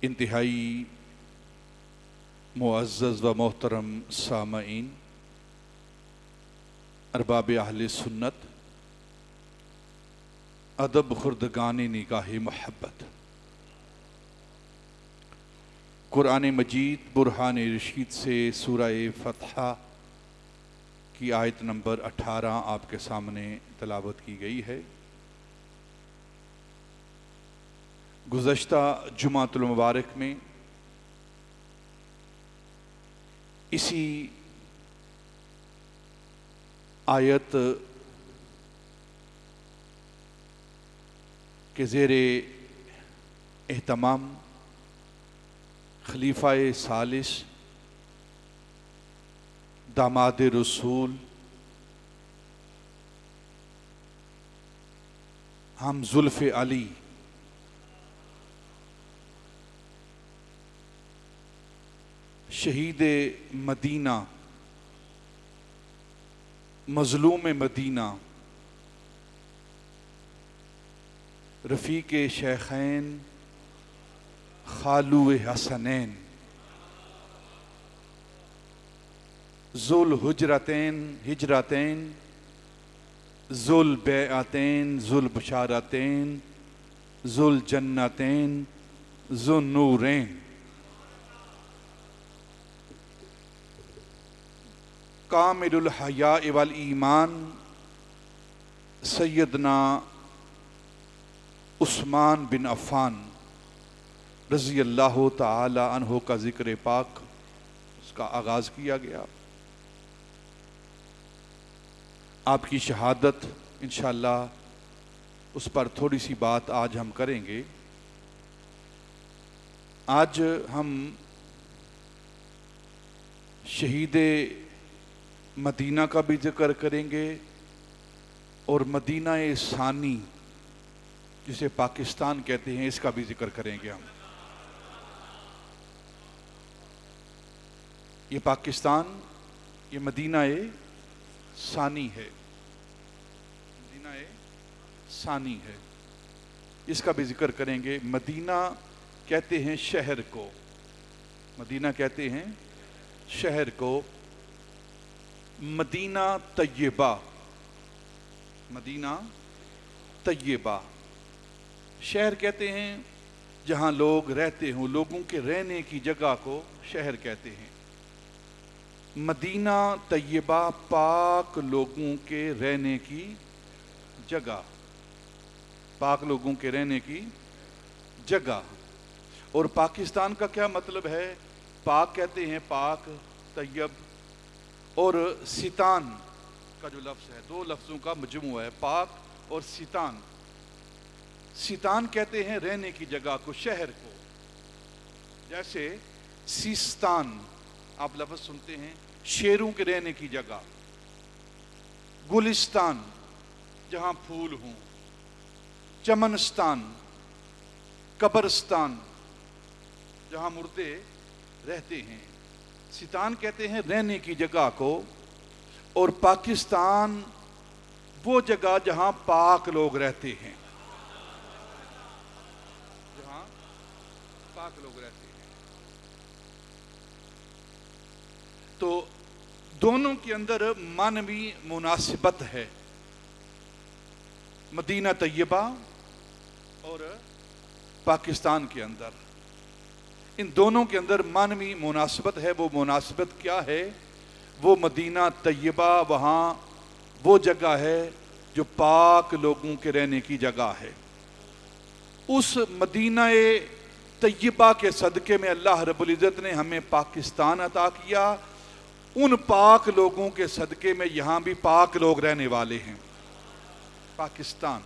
انتہائی معزز و محترم سامعین، ارباب اہل سنت، ادب خردگان نگاہ محبت، قرآن مجید برہان رشید سے سورہ فتح کی آیت نمبر 18 آپ کے سامنے تلاوت کی گئی ہے۔ گزشتہ جمعۃ المبارک میں اسی آیت کے زیر اہتمام خلیفہ ثالث داماد رسول ہم زلف علی شہید مدینہ مظلوم مدینہ رفیق شیخین خالو حسنین ذو الحجرتین ہجرتین ذو البیعتین ذو البشارتین ذو الجنتین ذو النورین کامل الحیاء والایمان سیدنا عثمان بن عفان رضی اللہ تعالی عنہ کا ذکر پاک اس کا آغاز کیا گیا۔ آپ کی شہادت انشاءاللہ اس پر تھوڑی سی بات آج ہم کریں گے۔ آج ہم شہید مدینہ کا بھی ذکر کریں گے اور مدینہ ثانی جسے پاکستان کہتے ہیں اس کا بھی ذکر کریں گے ہم۔ یہ پاکستان، یہ مدینہ ثانی ہے، مدینہ ثانی ہے، اس کا بھی ذکر کریں گے۔ مدینہ کہتے ہیں شہر کو، مدینہ کہتے ہیں شہر کو۔ مدینہ طیبہ، مدینہ طیبہ شہر کہتے ہیں جہاں لوگ رہتے ہوں، لوگوں کے رہنے کی جگہ کو شہر کہتے ہیں۔ مدینہ طیبہ پاک لوگوں کے رہنے کی جگہ، پاک لوگوں کے رہنے کی جگہ۔ اور پاکستان کا کیا مطلب ہے؟ پاک کہتے ہیں پاک، طیب اور ستان کا جو لفظ ہے، دو لفظوں کا مجموعہ ہے، پاک اور ستان۔ ستان کہتے ہیں رہنے کی جگہ کو، شہر کو، جیسے سیستان آپ لفظ سنتے ہیں، شیروں کے رہنے کی جگہ۔ گلستان جہاں پھول ہوں، چمنستان، قبرستان جہاں مردے رہتے ہیں۔ ستان کہتے ہیں رہنے کی جگہ کو، اور پاکستان وہ جگہ جہاں پاک لوگ رہتے ہیں، جہاں پاک لوگ رہتے ہیں۔ تو دونوں کے اندر معنوی مناسبت ہے، مدینہ طیبہ اور پاکستان کے اندر، ان دونوں کے اندر معنوی مناسبت ہے۔ وہ مناسبت کیا ہے؟ وہ مدینہ طیبہ وہاں وہ جگہ ہے جو پاک لوگوں کے رہنے کی جگہ ہے۔ اس مدینہ طیبہ کے صدقے میں اللہ رب العزت نے ہمیں پاکستان عطا کیا۔ ان پاک لوگوں کے صدقے میں یہاں بھی پاک لوگ رہنے والے ہیں، پاکستان۔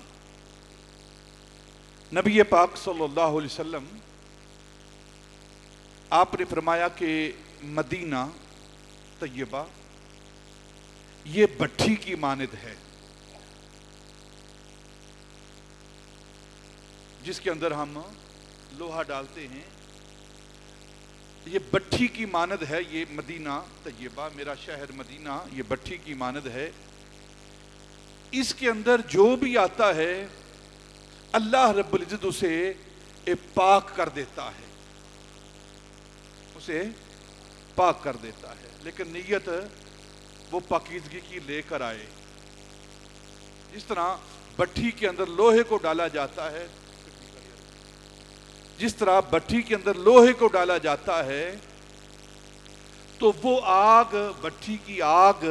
نبی پاک صلی اللہ علیہ وسلم آپ نے فرمایا کہ مدینہ طیبہ یہ بھٹی کی مانند ہے جس کے اندر ہم لوہا ڈالتے ہیں، یہ بھٹی کی مانند ہے۔ یہ مدینہ طیبہ، میرا شہر مدینہ، یہ بھٹی کی مانند ہے۔ اس کے اندر جو بھی آتا ہے اللہ رب العزت اسے پاک کر دیتا ہے، اسے پاک کر دیتا ہے، لیکن نیت وہ پاکیزگی کی لے کر آئے۔ جس طرح بھٹی کے اندر لوہے کو ڈالا جاتا ہے، جس طرح بھٹی کے اندر لوہے کو ڈالا جاتا ہے تو وہ آگ، بھٹی کی آگ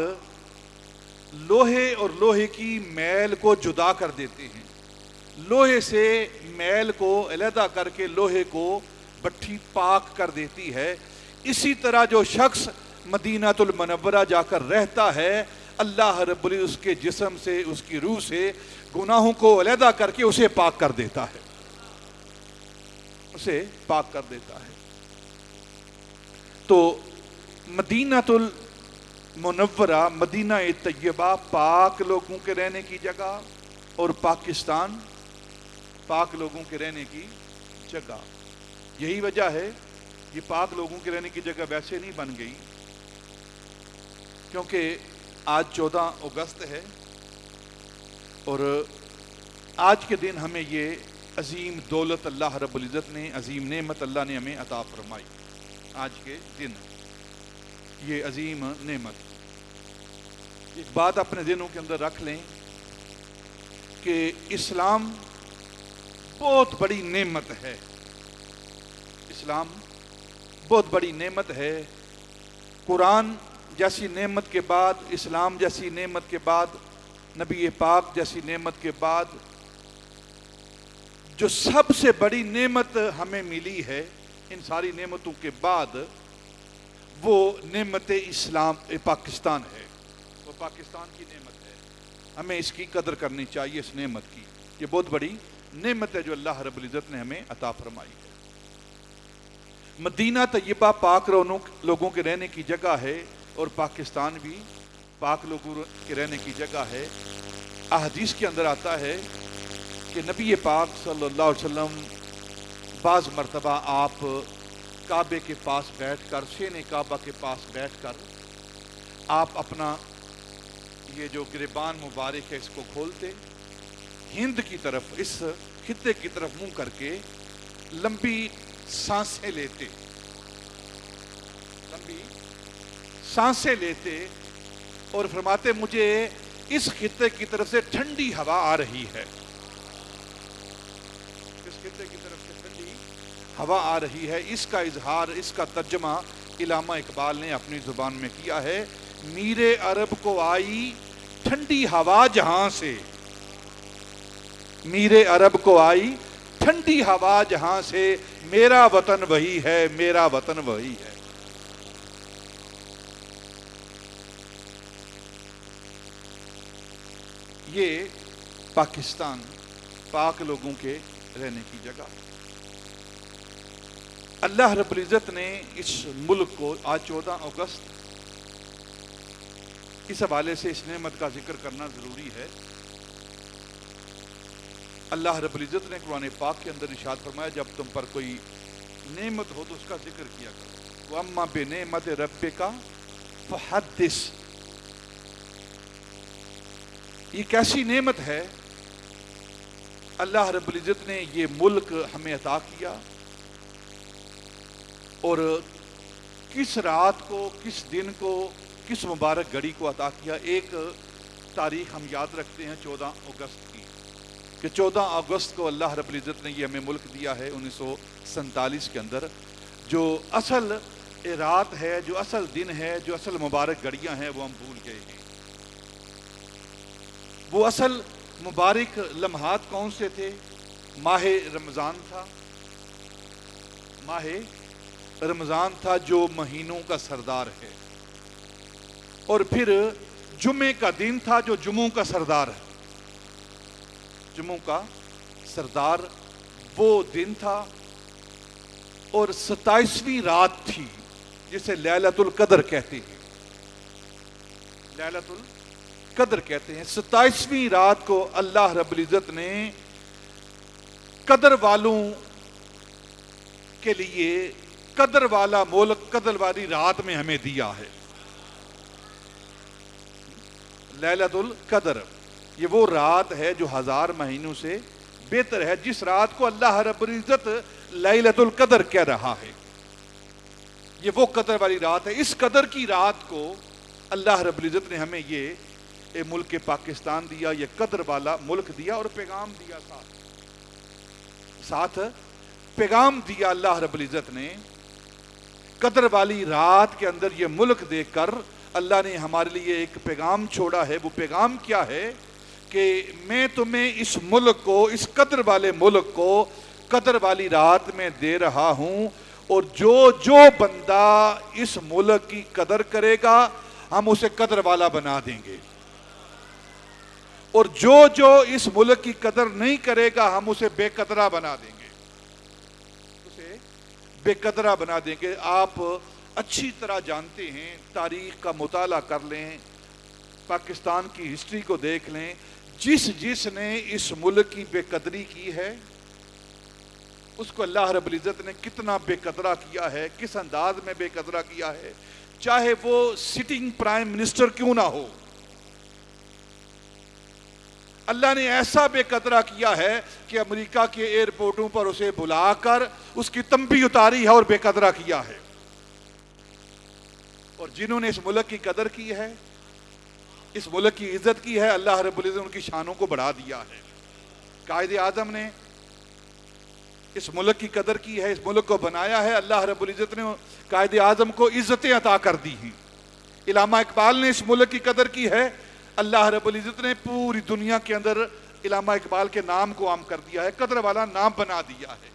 لوہے اور لوہے کی میل کو جدا کر دیتے ہیں، لوہے سے میل کو علیحدہ کر کے لوہے کو بھٹی پاک کر دیتی ہے۔ اسی طرح جو شخص مدینہ المنورہ جا کر رہتا ہے، اللہ رب العزت اس کے جسم سے، اس کی روح سے گناہوں کو علیحدہ کر کے اسے پاک کر دیتا ہے، اسے پاک کر دیتا ہے۔ تو مدینہ المنورہ، مدینہ طیبہ پاک لوگوں کے رہنے کی جگہ، اور پاکستان پاک لوگوں کے رہنے کی جگہ۔ یہی وجہ ہے یہ پاک لوگوں کے رہنے کی جگہ ویسے نہیں بن گئی کیونکہ آج 14 اگست ہے، اور آج کے دن ہمیں یہ عظیم دولت اللہ رب العزت نے، عظیم نعمت اللہ نے ہمیں عطا فرمائی۔ آج کے دن یہ عظیم نعمت، ایک بات اپنے ذہنوں کے اندر رکھ لیں کہ اسلام بہت بڑی نعمت ہے، اسلام بہت بڑی نعمت ہے۔ قرآن جیسی نعمت کے بعد، اسلام جیسی نعمت کے بعد، نبی پاک جیسی نعمت کے بعد، جو سب سے بڑی نعمت ہمیں ملی ہے ان ساری نعمتوں کے بعد، وہ نعمت اسلام پاکستان ہے، وہ پاکستان کی نعمت ہے۔ ہمیں اس کی قدر کرنی چاہیے، اس نعمت کی۔ یہ بہت بڑی نعمت ہے جو اللہ رب العزت نے ہمیں عطا فرمائی ہے۔ مدینہ طیبہ پاک لوگوں کے رہنے کی جگہ ہے، اور پاکستان بھی پاک لوگوں کے رہنے کی جگہ ہے۔ احادیث کے اندر آتا ہے کہ نبی پاک صلی اللہ علیہ وسلم بعض مرتبہ آپ کعبے کے پاس بیٹھ کر، شین کعبہ کے پاس بیٹھ کر، آپ اپنا یہ جو گریبان مبارک ہے اس کو کھولتے، ہند کی طرف، اس خطے کی طرف منہ کر کے لمبی سانسیں لیتے، لمبی سانسیں لیتے، اور فرماتے مجھے اس خطے کی طرف سے ٹھنڈی ہوا آ رہی ہے، اس خطے کی طرف سے ٹھنڈی ہوا آ رہی ہے۔ اس کا اظہار، اس کا ترجمہ علامہ اقبال نے اپنی زبان میں کیا ہے، میرے عرب کو آئی ٹھنڈی ہوا جہاں سے، میرے عرب کو آئی ٹھنڈی ہوا جہاں سے، میرا وطن وہی ہے، میرا وطن وہی ہے۔ یہ پاکستان پاک لوگوں کے رہنے کی جگہ۔ اللہ رب العزت نے اس ملک کو، آج 14 اگست، اس حوالے سے اس نعمت کا ذکر کرنا ضروری ہے۔ اللہ رب العزت نے قرآن پاک کے اندر ارشاد فرمایا، جب تم پر کوئی نعمت ہو تو اس کا ذکر کیا کرو، وَأَمَّا بِنِعْمَتِ رَبِّكَ فَحَدِّثْ۔ یہ کیسی نعمت ہے، اللہ رب العزت نے یہ ملک ہمیں عطا کیا، اور کس رات کو، کس دن کو، کس مبارک گھڑی کو عطا کیا۔ ایک تاریخ ہم یاد رکھتے ہیں 14 اگست کی، کہ 14 اگست کو اللہ رب العزت نے یہ ہمیں ملک دیا ہے 1947 کے اندر۔ جو اصل رات ہے، جو اصل دن ہے، جو اصل مبارک گھڑیاں ہیں، وہ ہم بھول گئے ہیں۔ وہ اصل مبارک لمحات کون سے تھے؟ ماہ رمضان تھا، ماہ رمضان تھا جو مہینوں کا سردار ہے، اور پھر جمعے کا دن تھا جو جمعوں کا سردار ہے، جمعوں کا سردار وہ دن تھا، اور 27ویں رات تھی جسے لیلۃ القدر کہتے ہیں، لیلۃ القدر کہتے ہیں۔ 27ویں رات کو اللہ رب العزت نے قدر والوں کے لیے قدر والا ملک، قدر والی رات میں ہمیں دیا ہے۔ لیلۃ القدر یہ وہ رات ہے جو 1000 مہینوں سے بہتر ہے، جس رات کو اللہ رب العزت لیلۃ القدر کہہ رہا ہے۔ یہ وہ قدر والی رات ہے. اس قدر کی رات کو اللہ رب العزت نے ہمیں یہ ملک پاکستان دیا, یہ قدر والا ملک دیا اور پیغام دیا ساتھ پیغام دیا اللہ رب العزت نے. قدر والی رات کے اندر یہ ملک دے کر اللہ نے ہمارے لیے ایک پیغام چھوڑا ہے. وہ پیغام کیا ہے کہ میں تمہیں اس ملک کو, اس قدر والے ملک کو قدر والی رات میں دے رہا ہوں, اور جو بندہ اس ملک کی قدر کرے گا ہم اسے قدر والا بنا دیں گے, اور جو اس ملک کی قدر نہیں کرے گا ہم اسے بے قدرہ بنا دیں گے, اسے بے قدرہ بنا دیں گے. آپ اچھی طرح جانتے ہیں, تاریخ کا مطالعہ کر لیں, پاکستان کی ہسٹری کو دیکھ لیں, جس نے اس ملک کی بے قدری کی ہے اس کو اللہ رب العزت نے کتنا بے قدرہ کیا ہے, کس انداز میں بے قدرہ کیا ہے, چاہے وہ سٹنگ پرائم منسٹر کیوں نہ ہو. اللہ نے ایسا بے قدرہ کیا ہے کہ امریکہ کے ایئرپورٹوں پر اسے بلا کر اس کی تمبی اتاری ہے اور بے قدرہ کیا ہے. اور جنہوں نے اس ملک کی قدر کی ہے, اس ملک کی عزت کی ہے, اللہ رب العزت نے ان کی شانوں کو بڑھا دیا ہے. قائد اعظم نے اس ملک کی قدر کی ہے, اس ملک کو بنایا ہے. اللہ رب العزت نے قائد اعظم کو عزتیں عطا کر دی ہیں. علامہ اقبال نے اس ملک کی قدر کی ہے. اللہ رب العزت نے پوری دنیا کے اندر علامہ اقبال کے نام کو عام کر دیا ہے, قدر والا نام بنا دیا ہے.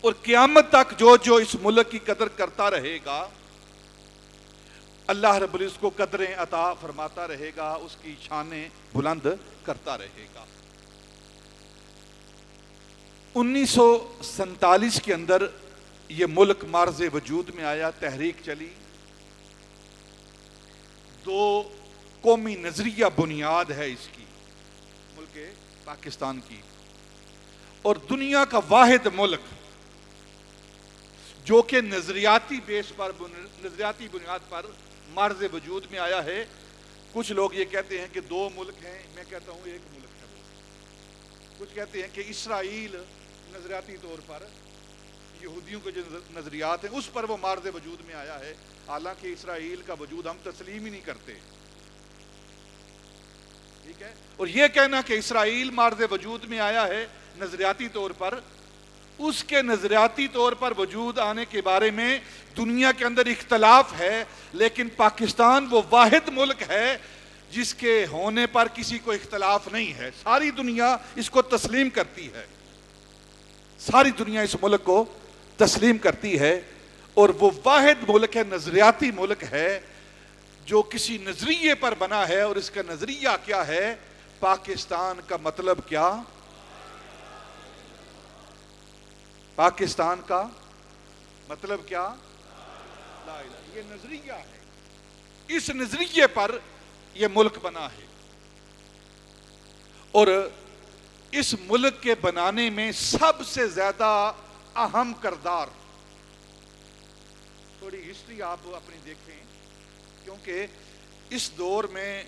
اور قیامت تک جو اس ملک کی قدر کرتا رہے گا اللہ رب العزت کو قدریں عطا فرماتا رہے گا, اس کی شانیں بلند کرتا رہے گا. 1947 کے اندر یہ ملک معرض وجود میں آیا, تحریک چلی, 2 قومی نظریہ بنیاد ہے اس کی, ملک پاکستان کی, اور دنیا کا واحد ملک جو کہ نظریاتی بنیاد پر معرض وجود میں آیا ہے. کچھ لوگ یہ کہتے ہیں کہ 2 ملک ہیں, میں کہتا ہوں 1 ملک ہے وہ. کچھ کہتے ہیں کہ اسرائیل نظریاتی طور پر یہودیوں کے جو نظریات ہیں اس پر وہ معرض وجود میں آیا ہے, حالانکہ اسرائیل کا وجود ہم تسلیم ہی نہیں کرتے. ٹھیک ہے, اور یہ کہنا کہ اسرائیل معرض وجود میں آیا ہے نظریاتی طور پر, اس کے نظریاتی طور پر وجود آنے کے بارے میں دنیا کے اندر اختلاف ہے, لیکن پاکستان وہ واحد ملک ہے جس کے ہونے پر کسی کو اختلاف نہیں ہے. ساری دنیا اس کو تسلیم کرتی ہے, ساری دنیا اس ملک کو تسلیم کرتی ہے, اور وہ واحد ملک ہے, نظریاتی ملک ہے جو کسی نظریے پر بنا ہے. اور اس کا نظریہ کیا ہے؟ پاکستان کا مطلب کیا؟ پاکستان کا مطلب کیا؟ لا الہ. یہ نظریہ ہے, اس نظریے پر یہ ملک بنا ہے. اور اس ملک کے بنانے میں سب سے زیادہ اہم کردار, تھوڑی ہسٹری آپ اپنی دیکھیں, کیونکہ اس دور میں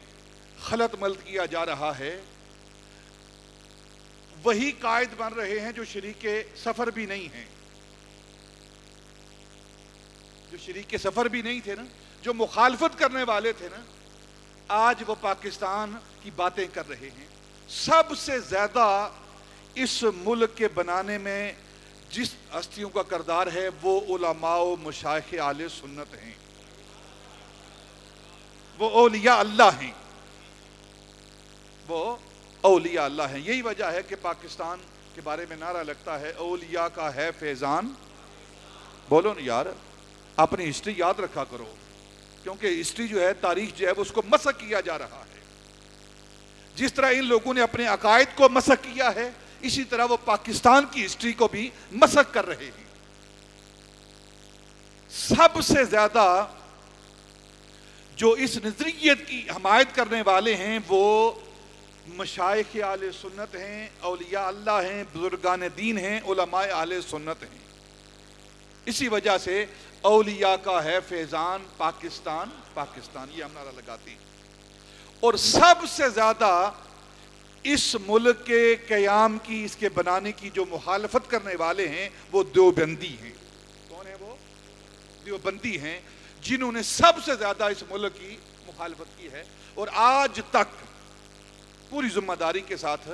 خلط ملط کیا جا رہا ہے. وہی قائد بن رہے ہیں جو شریک سفر بھی نہیں ہیں, جو شریک سفر بھی نہیں تھے نا, جو مخالفت کرنے والے تھے نا, آج وہ پاکستان کی باتیں کر رہے ہیں. سب سے زیادہ اس ملک کے بنانے میں جس ہستیوں کا کردار ہے وہ علماء و مشائخ اہل سنت ہیں, وہ اولیاء اللہ ہیں, وہ اولیاء اللہ ہیں. یہی وجہ ہے کہ پاکستان کے بارے میں نعرہ لگتا ہے اولیاء کا ہے فیضان. بولو نا یار, اپنی ہسٹری یاد رکھا کرو, کیونکہ ہسٹری جو ہے, تاریخ جو ہے, اس کو مسخ کیا جا رہا ہے. جس طرح ان لوگوں نے اپنے عقائد کو مسخ کیا ہے, اسی طرح وہ پاکستان کی ہسٹری کو بھی مسخ کر رہے ہیں. سب سے زیادہ جو اس نظریت کی حمایت کرنے والے ہیں وہ مشائخ اہل سنت ہیں, اولیاء اللہ ہیں, بزرگان دین ہیں, علماء اہل سنت ہیں. اسی وجہ سے اولیاء کا ہے فیضان پاکستان, پاکستان, یہ ہم نعرہ لگاتے ہیں. اور سب سے زیادہ اس ملک کے قیام کی, اس کے بنانے کی جو مخالفت کرنے والے ہیں وہ دیوبندی ہیں. کون ہیں وہ؟ دیوبندی ہیں جنہوں نے سب سے زیادہ اس ملک کی مخالفت کی ہے، اور آج تک پوری ذمہ داری کے ساتھ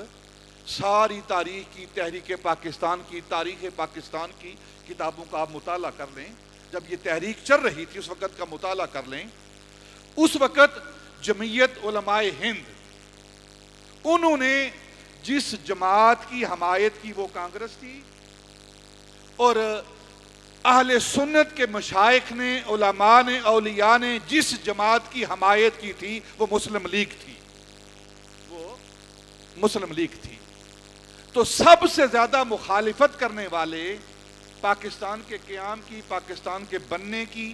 ساری تاریخ کی، تحریک پاکستان کی، تاریخ پاکستان کی کتابوں کا آپ مطالعہ کر لیں، جب یہ تحریک چل رہی تھی اس وقت کا مطالعہ کر لیں، اس وقت جمعیت علماء ہند انہوں نے جس جماعت کی حمایت کی وہ کانگریس تھی، اور اہل سنت کے مشائخ نے، علماء نے، اولیاء نے جس جماعت کی حمایت کی تھی وہ مسلم لیگ تھی، وہ مسلم لیگ تھی۔ تو سب سے زیادہ مخالفت کرنے والے پاکستان کے قیام کی، پاکستان کے بننے کی،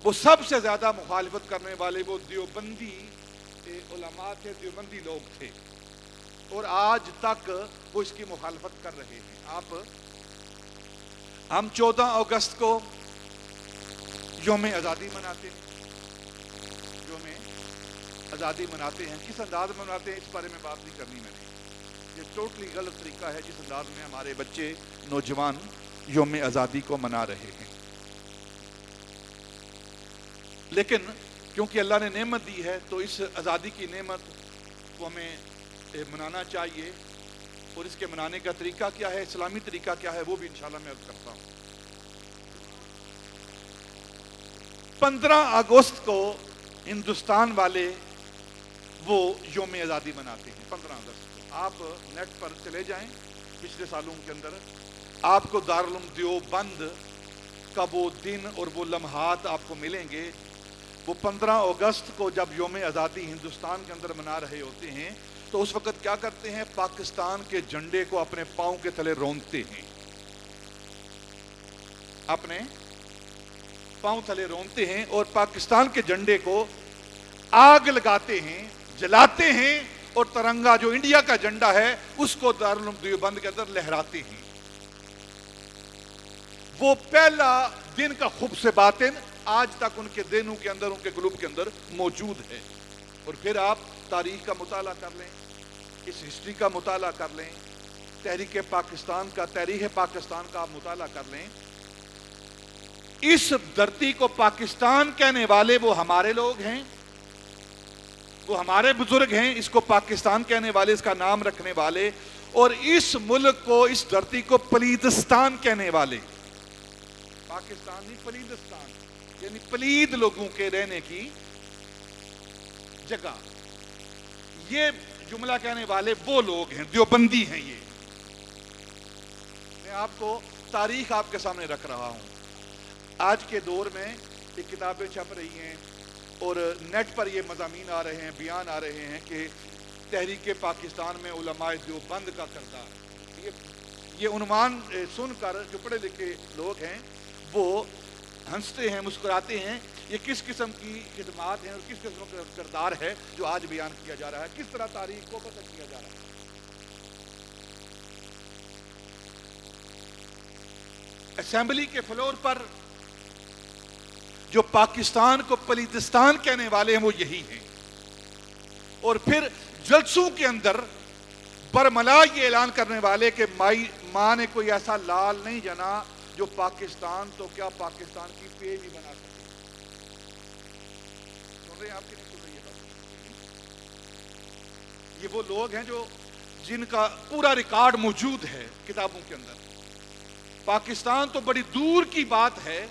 وہ سب سے زیادہ مخالفت کرنے والے وہ دیوبندی علماء تھے، دیوبندی لوگ تھے، اور آج تک وہ اس کی مخالفت کر رہے ہیں۔ ہم 14 اگست کو یوم آزادی مناتے ہیں، یوم آزادی مناتے ہیں، کس انداز میں مناتے ہیں اس بارے میں بات نہیں کرنی میں نے، یہ ٹوٹلی غلط طریقہ ہے جس انداز میں ہمارے بچے نوجوان یوم آزادی کو منا رہے ہیں۔ لیکن کیونکہ اللہ نے نعمت دی ہے تو اس آزادی کی نعمت کو ہمیں منانا چاہیے، اور اس کے منانے کا طریقہ کیا ہے، اسلامی طریقہ کیا ہے، وہ بھی انشاءاللہ میں عرض کرتا ہوں۔ 15 اگست کو ہندوستان والے وہ یوم آزادی مناتے ہیں، 15 اگست کو۔ آپ نیٹ پر چلے جائیں، پچھلے سالوں کے اندر آپ کو دارالعلوم دیوبند کا وہ دن اور وہ لمحات آپ کو ملیں گے۔ وہ 15 اگست کو جب یوم آزادی ہندوستان کے اندر منا رہے ہوتے ہیں تو اس وقت کیا کرتے ہیں، پاکستان کے جھنڈے کو اپنے پاؤں کے تلے رونتے ہیں، اپنے پاؤں تلے رونتے ہیں، اور پاکستان کے جھنڈے کو آگ لگاتے ہیں، جلاتے ہیں، اور ترنگا جو انڈیا کا جھنڈا ہے اس کو دارالعلوم دیوبند کے اندر لہراتے ہیں۔ وہ پہلا دن کا خبث باطن آج تک ان کے دینوں کے اندر، ان کے قلوب کے اندر موجود ہے۔ اور پھر آپ تاریخ کا مطالعہ کر لیں، اس ہسٹری کا مطالعہ کر لیں، تحریک پاکستان کا، تحریک پاکستان کا آپ مطالعہ کر لیں۔ اس دھرتی کو پاکستان کہنے والے وہ ہمارے لوگ ہیں، وہ ہمارے بزرگ ہیں، اس کو پاکستان کہنے والے، اس کا نام رکھنے والے، اور اس ملک کو، اس دھرتی کو پلیدستان کہنے والے، پاکستان نہیں پلیدستان، یعنی پلید لوگوں کے رہنے کی جگہ، یہ جملہ کہنے والے وہ لوگ ہیں، دیوبندی ہیں۔ یہ میں آپ کو تاریخ آپ کے سامنے رکھ رہا ہوں۔ آج کے دور میں یہ کتابیں چھپ رہی ہیں اور نیٹ پر یہ مضامین آ رہے ہیں، بیان آ رہے ہیں کہ تحریک پاکستان میں علماء دیوبند کا کردار، یہ عنوان سن کر جو پڑھے لکھے لوگ ہیں وہ ہنستے ہیں، مسکراتے ہیں۔ یہ کس قسم کی خدمات ہیں اور کس قسم کا کردار ہے جو آج بیان کیا جا رہا ہے، کس طرح تاریخ کو پتہ کیا جا رہا ہے۔ اسمبلی کے فلور پر جو پاکستان کو پلیدستان کہنے والے ہیں وہ یہی ہیں، اور پھر جلسوں کے اندر برملا یہ اعلان کرنے والے کہ ماں نے کوئی ایسا لال نہیں جنا جو پاکستان تو کیا پاکستان کی پے بھی بنا سکے۔ سن رہے ہیں آپ کی نہیں سن رہی ہے؟ یہ وہ لوگ ہیں جو جن کا پورا ریکارڈ موجود ہے کتابوں کے اندر۔ پاکستان تو بڑی دور کی بات ہے،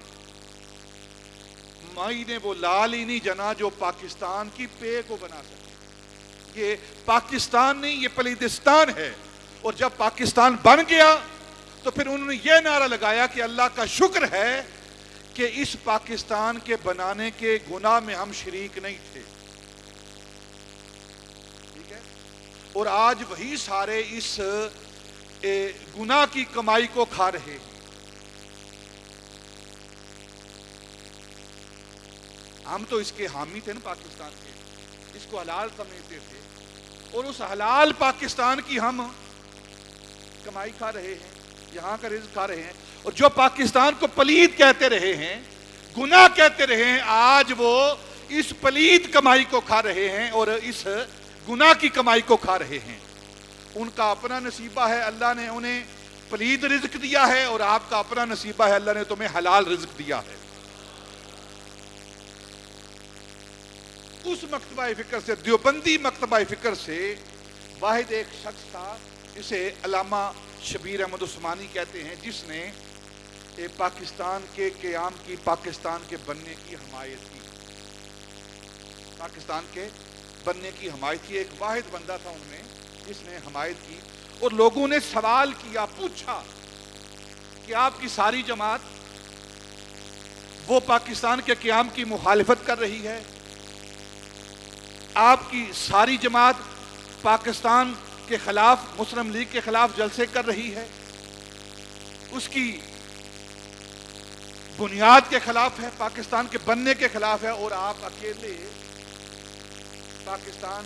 مائی نے وہ لال ہی نہیں جنا جو پاکستان کی پے کو بنا سکے۔ یہ پاکستان نہیں، یہ پلیدستان ہے، اور جب پاکستان بن گیا تو پھر انہوں نے یہ نعرہ لگایا کہ اللہ کا شکر ہے کہ اس پاکستان کے بنانے کے گناہ میں ہم شریک نہیں تھے، ٹھیک ہے؟ اور آج وہی سارے اس گناہ کی کمائی کو کھا رہے ہیں۔ ہم تو اس کے حامی تھے نا، پاکستان کے، اس کو حلال سمجھتے تھے، اور اس حلال پاکستان کی ہم کمائی کھا رہے ہیں، یہاں کا رزق کھا رہے ہیں، اور جو پاکستان کو پلید کہتے رہے ہیں، گناہ کہتے رہے ہیں، آج وہ اس پلید کمائی کو کھا رہے ہیں اور اس گناہ کی کمائی کو کھا رہے ہیں۔ ان کا اپنا نصیبہ ہے، اللہ نے انہیں پلید رزق دیا ہے اور آپ کا اپنا نصیبہ ہے، اللہ نے تمہیں حلال رزق دیا ہے۔ اس مکتبہ فکر سے، دیوبندی مکتبہ فکر سے واحد ایک شخص تھا جسے علامہ شبیر احمد عثمانی کہتے ہیں، جس نے پاکستان کے قیام کی، پاکستان کے بننے کی حمایت کی، پاکستان کے بننے کی حمایت کی۔ ایک واحد بندہ تھا ان میں جس نے حمایت کی، اور لوگوں نے سوال کیا، پوچھا کہ آپ کی ساری جماعت وہ پاکستان کے قیام کی مخالفت کر رہی ہے، آپ کی ساری جماعت پاکستان کے خلاف، مسلم لیگ کے خلاف جلسے کر رہی ہے، اس کی بنیاد کے خلاف ہے، پاکستان کے بننے کے خلاف ہے، اور آپ اکیلے پاکستان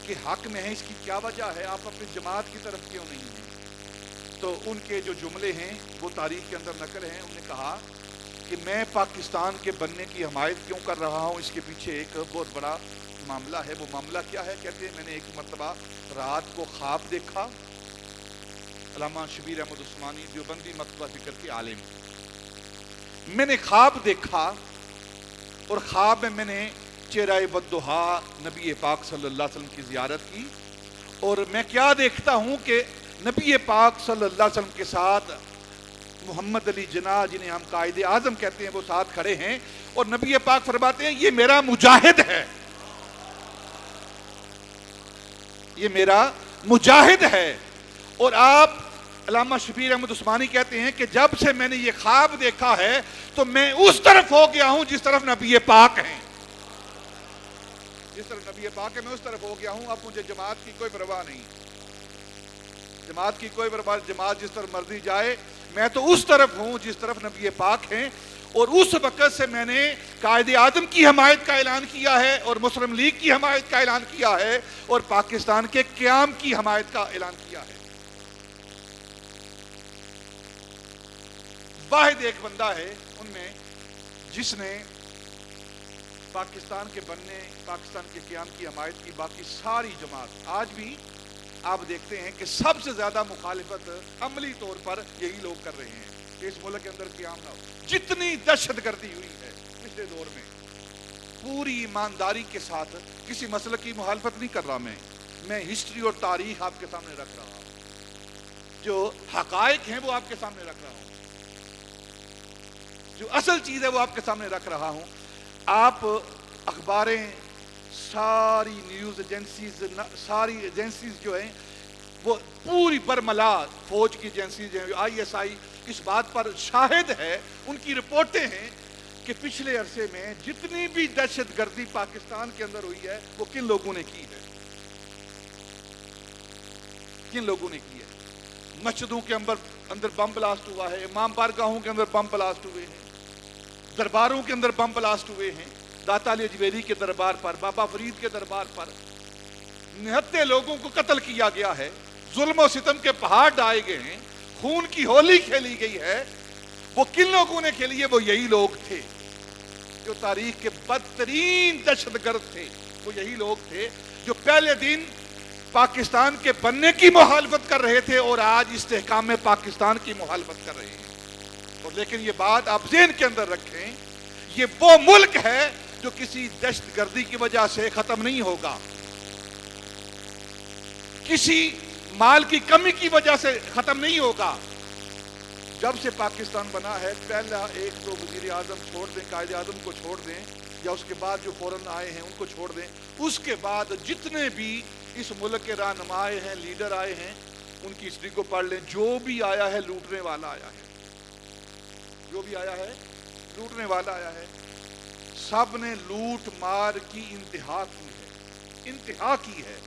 کے حق میں ہیں، اس کی کیا وجہ ہے؟ آپ اپنی جماعت کی طرف کیوں نہیں ہیں؟ تو ان کے جو جملے ہیں وہ تاریخ کے اندر نقل ہیں۔ انہوں نے کہا کہ میں پاکستان کے بننے کی حمایت کیوں کر رہا ہوں، اس کے پیچھے ایک بہت بڑا معاملہ ہے۔ وہ معاملہ کیا ہے؟ کہتے ہیں میں نے ایک مرتبہ رات کو خواب دیکھا، علامہ شبیر احمد عثمانی دیوبندی مکتبہ فکر کے عالم، میں نے خواب دیکھا، اور خواب میں نے چہرہ بددہا نبی پاک صلی اللہ علیہ وسلم کی زیارت کی، اور میں کیا دیکھتا ہوں کہ نبی پاک صلی اللہ علیہ وسلم کے ساتھ محمد علی جناح، جنہیں ہم قائد اعظم کہتے ہیں، وہ ساتھ کھڑے ہیں، اور نبی پاک فرماتے ہیں یہ میرا مجاہد ہے، یہ میرا مجاہد ہے۔ اور آپ علامہ شبیر احمد عثمانی کہتے ہیں کہ جب سے میں نے یہ خواب دیکھا ہے تو میں اس طرف ہو گیا ہوں جس طرف نبی پاک ہیں، جس طرف نبی پاک ہے میں اس طرف ہو گیا ہوں۔ اب مجھے جماعت کی کوئی پرواہ نہیں، جماعت کی کوئی پرواہ، جماعت جس طرف مرضی جائے، میں تو اس طرف ہوں جس طرف نبی پاک ہیں۔ اور اس وقت سے میں نے قائد اعظم کی حمایت کا اعلان کیا ہے، اور مسلم لیگ کی حمایت کا اعلان کیا ہے، اور پاکستان کے قیام کی حمایت کا اعلان کیا ہے۔ واحد ایک بندہ ہے ان میں جس نے پاکستان کے بننے، پاکستان کے قیام کی حمایت کی۔ باقی ساری جماعت آج بھی آپ دیکھتے ہیں کہ سب سے زیادہ مخالفت عملی طور پر یہی لوگ کر رہے ہیں کہ اس ملک کے اندر قیام نہ ہو۔ جتنی دہشت گردی ہوئی ہے پچھلے دور میں، پوری ایمانداری کے ساتھ کسی مسئلے کی مخالفت نہیں کر رہا میں ہسٹری اور تاریخ آپ کے سامنے رکھ رہا ہوں، جو حقائق ہیں وہ آپ کے سامنے رکھ رہا ہوں، جو اصل چیز ہے وہ آپ کے سامنے رکھ رہا ہوں۔ آپ اخباریں، ساری نیوز ایجنسیز، ساری ایجنسیز جو ہیں وہ پوری برملا، فوج کی ایجنسیز ہیں، آئی ایس آئی اس بات پر شاہد ہے، ان کی رپورٹیں ہیں کہ پچھلے عرصے میں جتنی بھی دہشت گردی پاکستان کے اندر ہوئی ہے وہ کن لوگوں نے کی ہے، کن لوگوں نے کی ہے۔ مسجدوں کے اندر بم بلاسٹ ہوا ہے، امام بارگاہوں کے اندر بم بلاسٹ ہوئے ہیں، درباروں کے اندر بم بلاسٹ ہوئے ہیں، داتا علی اجمیری کے دربار پر، بابا فرید کے دربار پر نہتے لوگوں کو قتل کیا گیا ہے، ظلم و ستم کے پہاڑ ڈھائے گئے ہیں، خون کی ہولی کھیلی گئی ہے۔ وہ کن لوگوں نے کھیلی ہے؟ وہ یہی لوگ تھے جو تاریخ کے بدترین دہشت گرد تھے، وہ یہی لوگ تھے جو پہلے دن پاکستان کے بننے کی مخالفت کر رہے تھے اور آج استحکام میں پاکستان کی مخالفت کر رہے ہیں۔ اور لیکن یہ بات آپ ذہن کے اندر رکھیں، یہ وہ ملک ہے جو کسی دہشت گردی کی وجہ سے ختم نہیں ہوگا، کسی مال کی کمی کی وجہ سے ختم نہیں ہوگا۔ جب سے پاکستان بنا ہے، پہلا ایک دو وزیر اعظم چھوڑ دیں، قائد اعظم کو چھوڑ دیں، یا اس کے بعد جو فوراً آئے ہیں ان کو چھوڑ دیں، اس کے بعد جتنے بھی اس ملک کے رہنما آئے ہیں، لیڈر آئے ہیں، ان کی ہسٹری کو پڑھ لیں، جو بھی آیا ہے لوٹنے والا آیا ہے، جو بھی آیا ہے لوٹنے والا آیا ہے۔ سب نے لوٹ مار کی انتہا کی ہے، انتہا کی ہے۔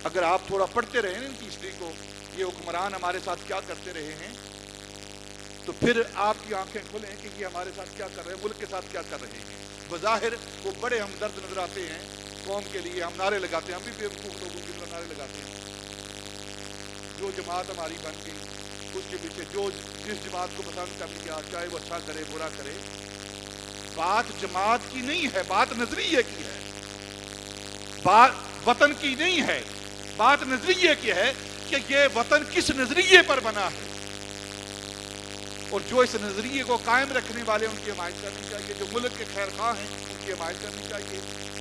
اگر آپ تھوڑا پڑھتے رہے ان کی ہسٹری کو، یہ حکمران ہمارے ساتھ کیا کرتے رہے ہیں، تو پھر آپ کی آنکھیں کھلیں کہ یہ ہمارے ساتھ کیا کر رہے ہیں، ملک کے ساتھ کیا کر رہے ہیں۔ بظاہر وہ بڑے ہمدرد نظر آتے ہیں، قوم کے لیے ہم نعرے لگاتے ہیں، ہم بھی بیوقوف لوگوں کی طرح نعرے لگاتے ہیں۔ جو جماعت ہماری بن گئی، اس کے پیچھے جو جس جماعت کو پسند کر لیا، چاہے وہ اچھا کرے برا کرے، بات جماعت کی نہیں ہے، بات نظریے کی ہے، بات وطن کی نہیں ہے، بات نظریے کی ہے کہ یہ وطن کس نظریے پر بنا ہے، اور جو اس نظریے کو قائم رکھنے والے ان کی حمایت کرنی چاہیے، جو ملک کے خیر خواہ ہیں ان کی حمایت کرنی چاہیے،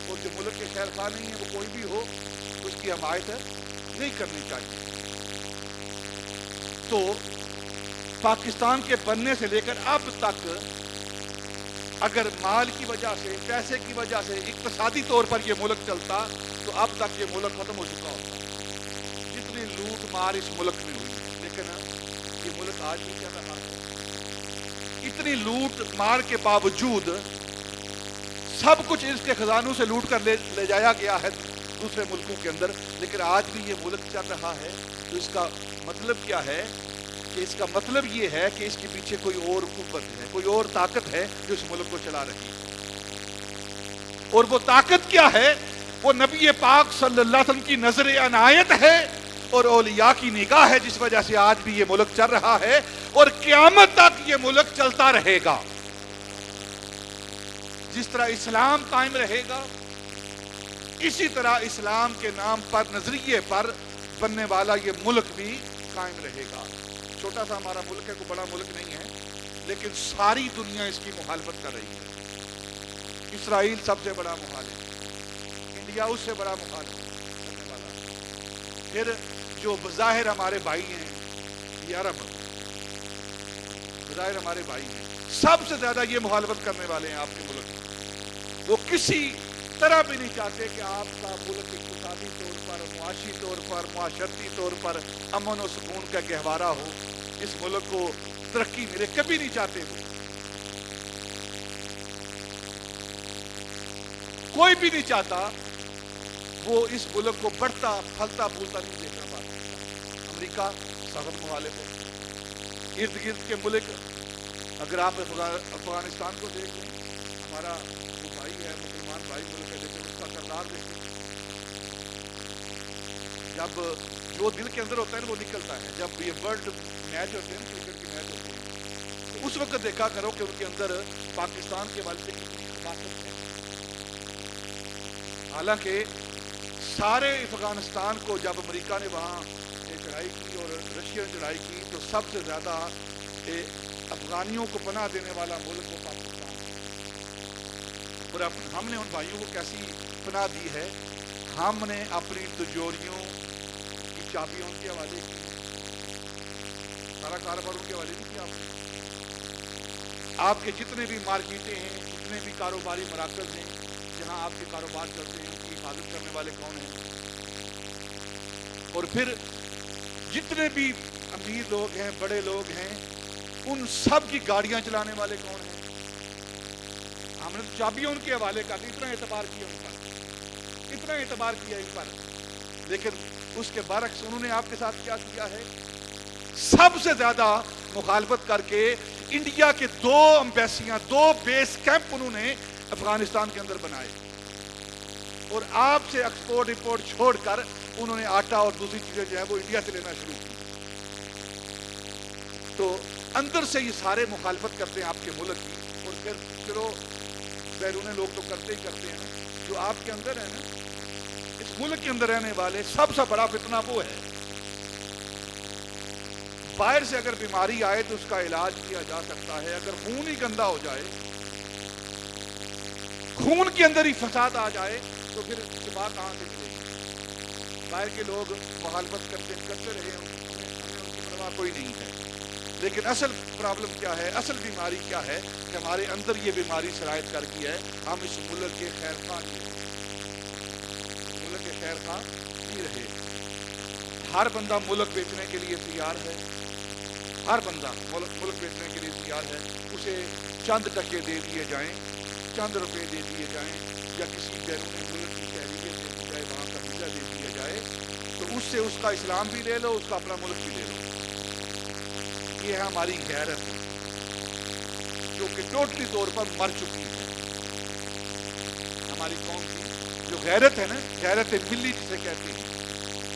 اور جو ملک کے خیر خواہ نہیں ہے وہ کوئی بھی ہو اس کی حمایت نہیں کرنی چاہیے۔ تو پاکستان کے بننے سے لے کر اب تک اگر مال کی وجہ سے، پیسے کی وجہ سے، اقتصادی طور پر یہ ملک چلتا تو اب تک یہ ملک ختم ہو چکا ہوتا، جتنی لوٹ مار اس ملک میں ہوئی ہے۔ لیکن یہ ملک آج بھی چل رہا ہے، اتنی لوٹ مار کے باوجود سب کچھ اس کے خزانوں سے لوٹ کر لے جایا گیا ہے دوسرے ملکوں کے اندر، لیکن آج بھی یہ ملک چل رہا ہے۔ تو اس کا مطلب کیا ہے؟ کہ اس کا مطلب یہ ہے کہ اس کے پیچھے کوئی اور قوت ہے، کوئی اور طاقت ہے جو اس ملک کو چلا رہی ہے، اور وہ طاقت کیا ہے؟ وہ نبی پاک صلی اللہ علیہ وسلم کی نظر عنایت ہے اور اولیاء کی نگاہ ہے، جس وجہ سے آج بھی یہ ملک چل رہا ہے اور قیامت تک یہ ملک چلتا رہے گا۔ جس طرح اسلام قائم رہے گا، اسی طرح اسلام کے نام پر، نظریے پر بننے والا یہ ملک بھی قائم رہے گا۔ چھوٹا سا ہمارا ملک ہے، کوئی بڑا ملک نہیں ہے، لیکن ساری دنیا اس کی مخالفت کر رہی ہے۔ اسرائیل سب سے بڑا مخالف، انڈیا اس سے بڑا مخالف کرنے والا، پھر جو بظاہر ہمارے بھائی ہیں یہ عرب، بظاہر ہمارے بھائی ہیں، سب سے زیادہ یہ مخالفت کرنے والے ہیں آپ کے ملک۔ وہ کسی طرح بھی نہیں چاہتے کہ آپ کا ملک اقتصادی طور پر، معاشی طور پر، معاشرتی طور پر امن و سکون کا گہوارہ ہو، اس ملک کو ترقی ملے، کبھی نہیں چاہتے وہ، کوئی بھی نہیں چاہتا وہ اس ملک کو بڑھتا پھلتا پھولتا نہیں دیکھنا پاتا۔ امریکہ سخت مخالف ہے، ارد گرد کے ملک، اگر آپ افغانستان کو دیکھ لیں، ہمارا وہ بھائی ہے، مسلمان بھائی ملک ہے، لیکن اس کا کردار دیکھیں، جب جو دل کے اندر ہوتا ہے نا وہ نکلتا ہے۔ جب یہ ورلڈ میچ ہوتے ہیں، کرکٹ کے میچ ہوتے ہیں، تو اس وقت دیکھا کرو کہ ان کے اندر پاکستان کے والے سے کتنی خباثت ہے۔ حالانکہ سارے افغانستان کو جب امریکہ نے وہاں چڑھائی کی اور رشیا نے چڑھائی کی، تو سب سے زیادہ افغانیوں کو پناہ دینے والا ملک وہ پاکستان ہے۔ اور ہم نے ان بھائیوں کو کیسی پناہ دی ہے؟ ہم نے اپنی تجوریوں کی چابیاں ان کے حوالے کی، سارا کاروبار ان کے حوالے نہیں کیا۔ آپ کے جتنے بھی مارکیٹیں ہیں، جتنے بھی کاروباری مراکز ہیں جہاں آپ کے کاروبار چلتے ہیں، ان کی حفاظت کرنے والے کون ہیں؟ اور پھر جتنے بھی امیر لوگ ہیں، بڑے لوگ ہیں، ان سب کی گاڑیاں چلانے والے کون ہیں؟ ہم نے چابیاں ان کے حوالے کر دی، اتنا اعتبار کیا ان پر، اتنا اعتبار کیا ان پر، لیکن اس کے برعکس انہوں نے آپ کے ساتھ کیا کیا ہے؟ سب سے زیادہ مخالفت کر کے انڈیا کے 2 ایمبیسیاں، 2 بیس کیمپ انہوں نے افغانستان کے اندر بنائے، اور آپ سے ایکسپورٹ امپورٹ چھوڑ کر انہوں نے آٹا اور دوسری چیزیں جو ہیں وہ انڈیا سے لینا شروع کی۔ تو اندر سے یہ سارے مخالفت کرتے ہیں آپ کے ملک کی، اور پھر چلو بیرون لوگ تو کرتے ہی کرتے ہیں، جو آپ کے اندر ہے نا، اس ملک کے اندر رہنے والے سب سے بڑا فتنہ وہ ہے۔ باہر سے اگر بیماری آئے تو اس کا علاج کیا جا سکتا ہے، اگر خون ہی گندا ہو جائے، خون کے اندر ہی فساد آ جائے، تو پھر شفا کہاں سے ملے گی؟ باہر کے لوگ مخالفت کرتے رہے، ہمیں ان کی پرواہ کوئی نہیں ہے، لیکن اصل پرابلم کیا ہے، اصل بیماری کیا ہے کہ ہمارے اندر یہ بیماری سرایت کر گئی ہے۔ ہم اس ملک کے خیر خواہ نہیں رہے، ملک کے خیر خواہ نہیں رہے۔ ہر بندہ ملک بیچنے کے لیے تیار ہے، ہر بندہ ملک بیچنے کے لیے تیار ہے، اسے چند ٹکے دے دیے جائیں، چند روپے دے دیے جائیں، یا کسی بیرون ملک کی تحریک دے دی جائے، وہاں کا ویزا دے دیا جائے، تو اس سے اس کا اسلام بھی لے لو، اس کا اپنا ملک بھی لے لو۔ یہ ہے ہماری غیرت، جو کہ ٹوٹلی طور پر مر چکی ہے ہماری قوم کی۔ جو غیرت ہے نا، غیرت ملی جسے کہتے ہیں،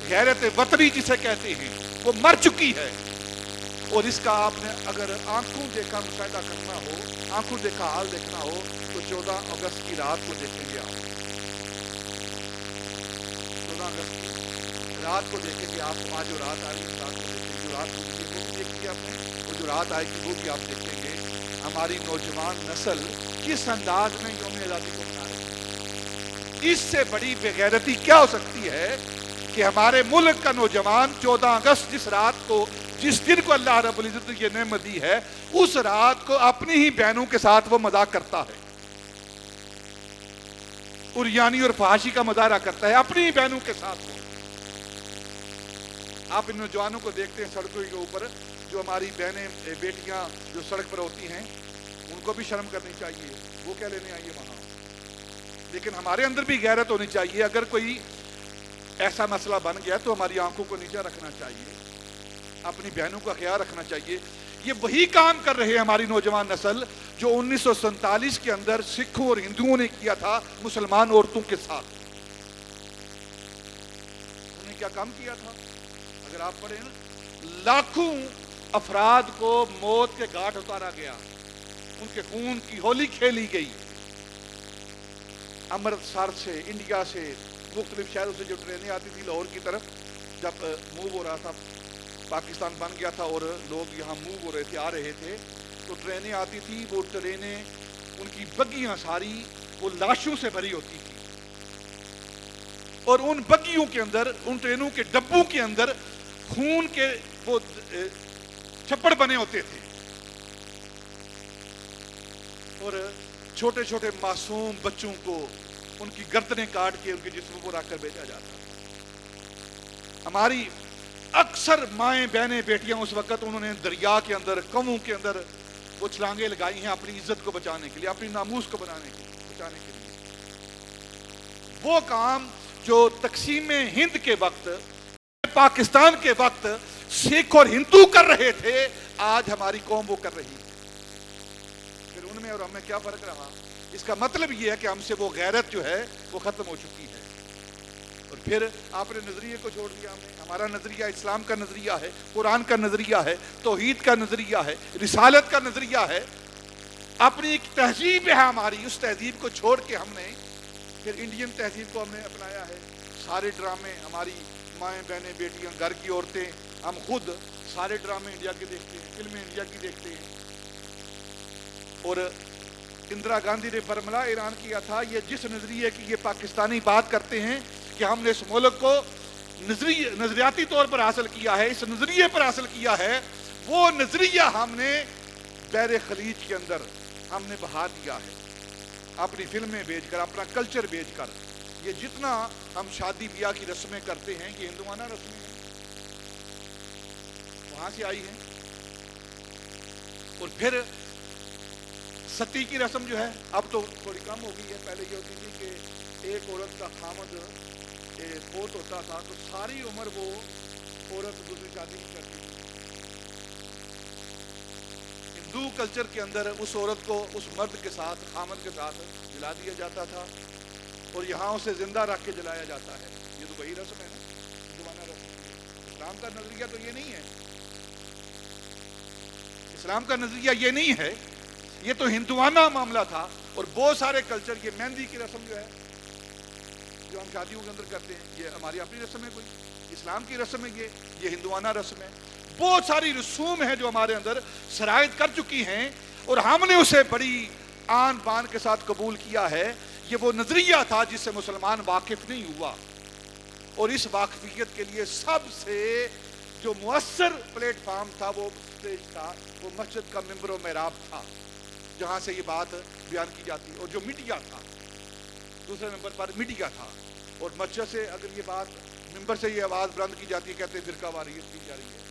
غیرت وطنی جسے کہتے ہیں، وہ مر چکی ہے۔ اور اس کا آپ نے اگر آنکھوں دیکھا مشاہدہ کرنا ہو، آنکھوں دیکھا حال دیکھنا ہو، تو 14 اگست کی رات کو دیکھیں گے آپ۔ 14 اگست کی رات کو دیکھیں کہ آپ آج جو رات آ رہی ہے رات کو دیکھیں، جو رات گزری ہے وہ بھی دیکھی آپ نے، وہ جو رات آئے گی وہ بھی آپ دیکھیں گے ہماری نوجوان نسل کس انداز میں یوم آزادی کو منا رہی ہے۔ اس سے بڑی بے غیرتی کیا ہو سکتی ہے کہ ہمارے ملک کا نوجوان 14 اگست جس دن کو اللہ رب العزت نے یہ نعمت دی ہے، اس رات کو اپنی ہی بہنوں کے ساتھ وہ مذاق کرتا ہے، عریانی اور فحاشی کا مظاہرہ کرتا ہے اپنی ہی بہنوں کے ساتھ۔ آپ ان نوجوانوں کو دیکھتے ہیں سڑکوں کے اوپر، جو ہماری بہنیں بیٹیاں جو سڑک پر ہوتی ہیں، ان کو بھی شرم کرنی چاہیے، وہ کیا لینے آئیے وہاں۔ لیکن ہمارے اندر بھی غیرت ہونی چاہیے، اگر کوئی ایسا مسئلہ بن گیا تو ہماری آنکھوں کو نیچا رکھنا چاہیے، اپنی بہنوں کا خیال رکھنا چاہیے۔ یہ وہی کام کر رہے ہیں ہماری نوجوان نسل جو 1947 کے اندر سکھوں اور ہندوؤں نے کیا تھا مسلمان عورتوں کے ساتھ۔ انہوں نے کیا کام کیا تھا اگر آپ پڑھیں نا، لاکھوں افراد کو موت کے گھاٹ اتارا گیا، ان کے خون کی ہولی کھیلی گئی۔ امرتسر سے، انڈیا سے، مختلف شہروں سے جو ٹرینیں آتی تھی لاہور کی طرف، جب موو ہو رہا تھا، پاکستان بن گیا تھا اور لوگ یہاں موو ہو رہے تھے، آ رہے تھے، تو ٹرینیں آتی تھی، وہ ٹرینیں ان کی بگیاں ساری وہ لاشوں سے بھری ہوتی تھی، اور ان بگیوں کے اندر، ان ٹرینوں کے ڈبوں کے اندر خون کے وہ چھپڑ بنے ہوتے تھے، اور چھوٹے چھوٹے معصوم بچوں کو ان کی گردنیں کاٹ کے ان کے جسموں کو رکھ کر بھیجا جاتا۔ ہماری اکثر مائیں بہنیں بیٹیاں اس وقت انہوں نے دریا کے اندر، کنووں کے اندر وہ چھلانگیں لگائی ہیں اپنی عزت کو بچانے کے لیے، اپنی ناموس کو بچانے کے لیے۔ وہ کام جو تقسیم ہند کے وقت، پاکستان کے وقت سکھ اور ہندو کر رہے تھے، آج ہماری قوم وہ کر رہی ہے۔ پھر ان میں اور ہم میں کیا فرق رہا؟ اس کا مطلب یہ ہے کہ ہم سے وہ غیرت جو ہے وہ ختم ہو چکی ہے۔ اور پھر آپ نے نظریے کو چھوڑ دیا، ہم نے، ہمارا نظریہ اسلام کا نظریہ ہے، قرآن کا نظریہ ہے، توحید کا نظریہ ہے، رسالت کا نظریہ ہے، اپنی ایک تہذیب ہے ہماری، اس تہذیب کو چھوڑ کے ہم نے پھر انڈین تہذیب کو ہم نے اپنایا ہے۔ سارے ڈرامے ہماری مائیں بہنیں بیٹیاں، گھر کی عورتیں، ہم خود سارے ڈرامے انڈیا کے دیکھتے ہیں، فلمیں انڈیا کی دیکھتے ہیں۔ اور اندرا گاندھی نے برملا اعلان کیا تھا، یہ جس نظریے کی یہ پاکستانی بات کرتے ہیں کہ ہم نے اس ملک کو نظریاتی طور پر حاصل کیا ہے، اس نظریے پر حاصل کیا ہے، وہ نظریہ ہم نے بحر خلیج کے اندر ہم نے بہا دیا ہے، اپنی فلمیں بیچ کر، اپنا کلچر بیچ کر۔ یہ جتنا ہم شادی بیاہ کی رسمیں کرتے ہیں، یہ ہندوانہ رسمیں ہیں، وہاں سے آئی ہیں۔ اور پھر ستی کی رسم جو ہے اب تو تھوڑی کم ہو گئی ہے، پہلے یہ ہوتی تھی کہ ایک عورت کا خامد فوت ہوتا تھا تو ساری عمر وہ عورت دوسری شادی نہیں کرتی تھی۔ ہندو کلچر کے اندر اس عورت کو اس مرد کے ساتھ، خامد کے ساتھ جلا دیا جاتا تھا، اور یہاں اسے زندہ رکھ کے جلایا جاتا ہے۔ یہ تو وہی رسم ہے نا، ہندوانہ رسم۔ اسلام کا نظریہ تو یہ نہیں ہے، اسلام کا نظریہ یہ نہیں ہے، یہ تو ہندوانہ معاملہ تھا۔ اور بہت سارے کلچر، یہ مہندی کی رسم جو ہے جو ہم شادیوں کے اندر کرتے ہیں، یہ ہماری اپنی رسم ہے، کوئی اسلام کی رسم ہے، یہ ہندوانہ رسم ہے۔ بہت ساری رسوم ہیں جو ہمارے اندر سرایت کر چکی ہیں، اور ہم نے اسے بڑی آن بان کے ساتھ قبول کیا ہے۔ یہ وہ نظریہ تھا جس سے مسلمان واقف نہیں ہوا، اور اس واقفیت کے لیے سب سے جو مؤثر پلیٹ فارم تھا، وہ اسٹیج تھا، وہ مسجد کا ممبر و محراب تھا، جہاں سے یہ بات بیان کی جاتی، اور جو میڈیا تھا، دوسرے نمبر پر میڈیا تھا، اور مسجد سے اگر یہ بات، ممبر سے یہ آواز بلند کی جاتی ہے، کہتے ہیں فرقہ واریت کی جا رہی ہے۔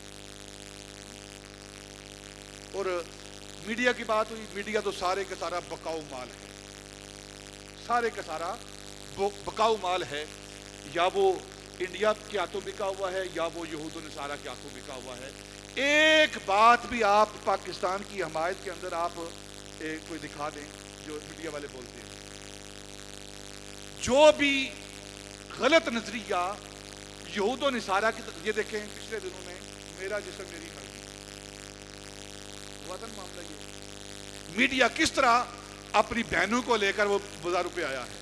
اور میڈیا کی بات ہوئی، میڈیا تو سارے کا سارا بکاؤ مال ہے، سارے کا سارا بکاؤ مال ہے، یا وہ انڈیا کے ہاتھوں بکا ہوا ہے، یا وہ یہود و نصارہ کے ہاتھوں بکا ہوا ہے۔ ایک بات بھی آپ پاکستان کی حمایت کے اندر آپ کوئی دکھا دیں جو میڈیا والے بولتے ہیں، جو بھی غلط نظریہ یہود و نصارہ کی، یہ دیکھیں پچھلے دنوں میں میرا جسم میری مرضی ہوا تھا معاملہ، یہ میڈیا کس طرح اپنی بہنوں کو لے کر وہ بازاروں پہ آیا ہے،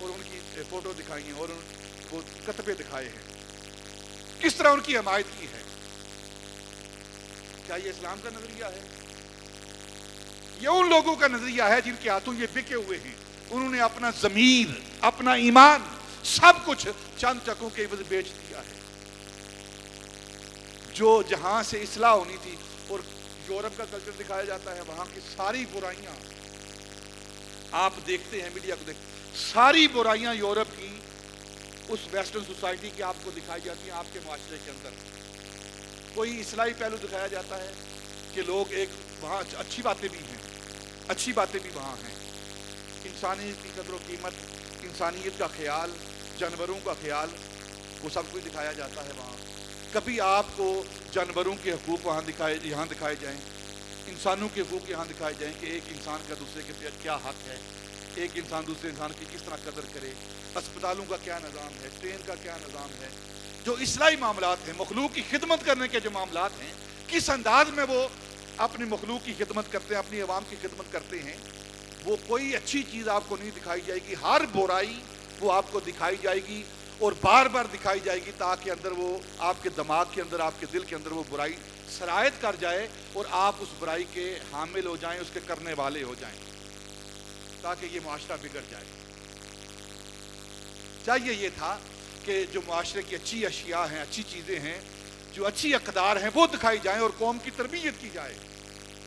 اور ان کی فوٹو دکھائی ہیں، اور وہ کتبے دکھائے ہیں۔ کس طرح ان کی حمایت کی ہے؟ کیا یہ اسلام کا نظریہ ہے؟ یہ ان لوگوں کا نظریہ ہے جن کے ہاتھوں یہ بکے ہوئے ہیں، انہوں نے اپنا ضمیر، اپنا ایمان، سب کچھ چند ٹکوں کے عوض بیچ دیا ہے۔ جو جہاں سے اصلاح ہونی تھی، اور یورپ کا کلچر دکھایا جاتا ہے، وہاں کی ساری برائیاں آپ دیکھتے ہیں، میڈیا کو دیکھتے ہیں، ساری برائیاں یورپ کی اس ویسٹرن سوسائٹی کی آپ کو دکھائی جاتی ہیں آپ کے معاشرے کے اندر۔ کوئی اصلاحی پہلو دکھایا جاتا ہے کہ لوگ ایک وہاں اچھی باتیں بھی ہیں، اچھی باتیں بھی وہاں ہیں، انسانیت کی قدر و قیمت، انسانیت کا خیال، جانوروں کا خیال، وہ سب کچھ دکھایا جاتا ہے وہاں۔ کبھی آپ کو جانوروں کے حقوق یہاں دکھائے جائیں، انسانوں کے حقوق یہاں دکھائے جائیں کہ ایک انسان کا دوسرے کے پیچھے کیا حق ہے، ایک انسان دوسرے انسان کی کس طرح قدر کرے، اسپتالوں کا کیا نظام ہے، ٹرین کا کیا نظام ہے، جو اصلاحی معاملات ہیں، مخلوق کی خدمت کرنے کے جو معاملات ہیں، کس انداز میں وہ اپنی مخلوق کی خدمت کرتے ہیں، اپنی عوام کی خدمت کرتے ہیں، وہ کوئی اچھی چیز آپ کو نہیں دکھائی جائے گی۔ ہر برائی وہ آپ کو دکھائی جائے گی اور بار بار دکھائی جائے گی، تاکہ اندر وہ آپ کے دماغ کے اندر، آپ کے دل کے اندر وہ برائی سرایت کر جائے اور آپ اس برائی کے حامل ہو جائیں، اس کے کرنے والے ہو جائیں، تاکہ یہ معاشرہ بگڑ جائے۔ چاہیے یہ تھا کہ جو معاشرے کی اچھی اشیاء ہیں، اچھی چیزیں ہیں، جو اچھی اقدار ہیں، وہ دکھائی جائیں اور قوم کی تربیت کی جائے۔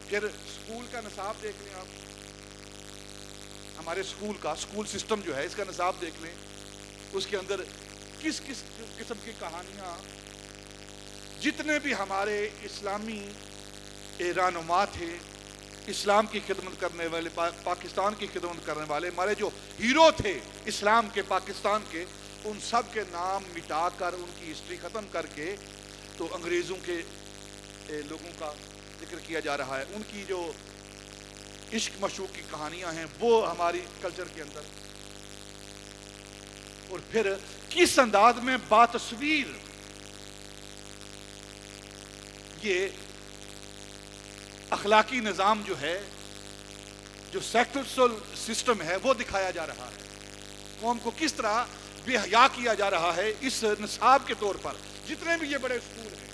پھر سکول کا نصاب دیکھ لیں آپ، ہمارے سکول سسٹم جو ہے، اس کا نصاب دیکھ لیں، اس کے اندر کس کس قسم کی کہانیاں، جتنے بھی ہمارے اسلامی رہنما تھے، اسلام کی خدمت کرنے والے، پاکستان کی خدمت کرنے والے، ہمارے جو ہیرو تھے اسلام کے، پاکستان کے، ان سب کے نام مٹا کر، ان کی ہسٹری ختم کر کے تو انگریزوں کے لوگوں کا ذکر کیا جا رہا ہے۔ ان کی جو عشق مشوق کی کہانیاں ہیں وہ ہماری کلچر کے اندر، اور پھر کس انداز میں باتصویر یہ اخلاقی نظام جو ہے، جو سیکولر سسٹم ہے، وہ دکھایا جا رہا ہے۔ قوم کو کس طرح بے حیا کیا جا رہا ہے اس نصاب کے طور پر۔ جتنے بھی یہ بڑے اسکول ہیں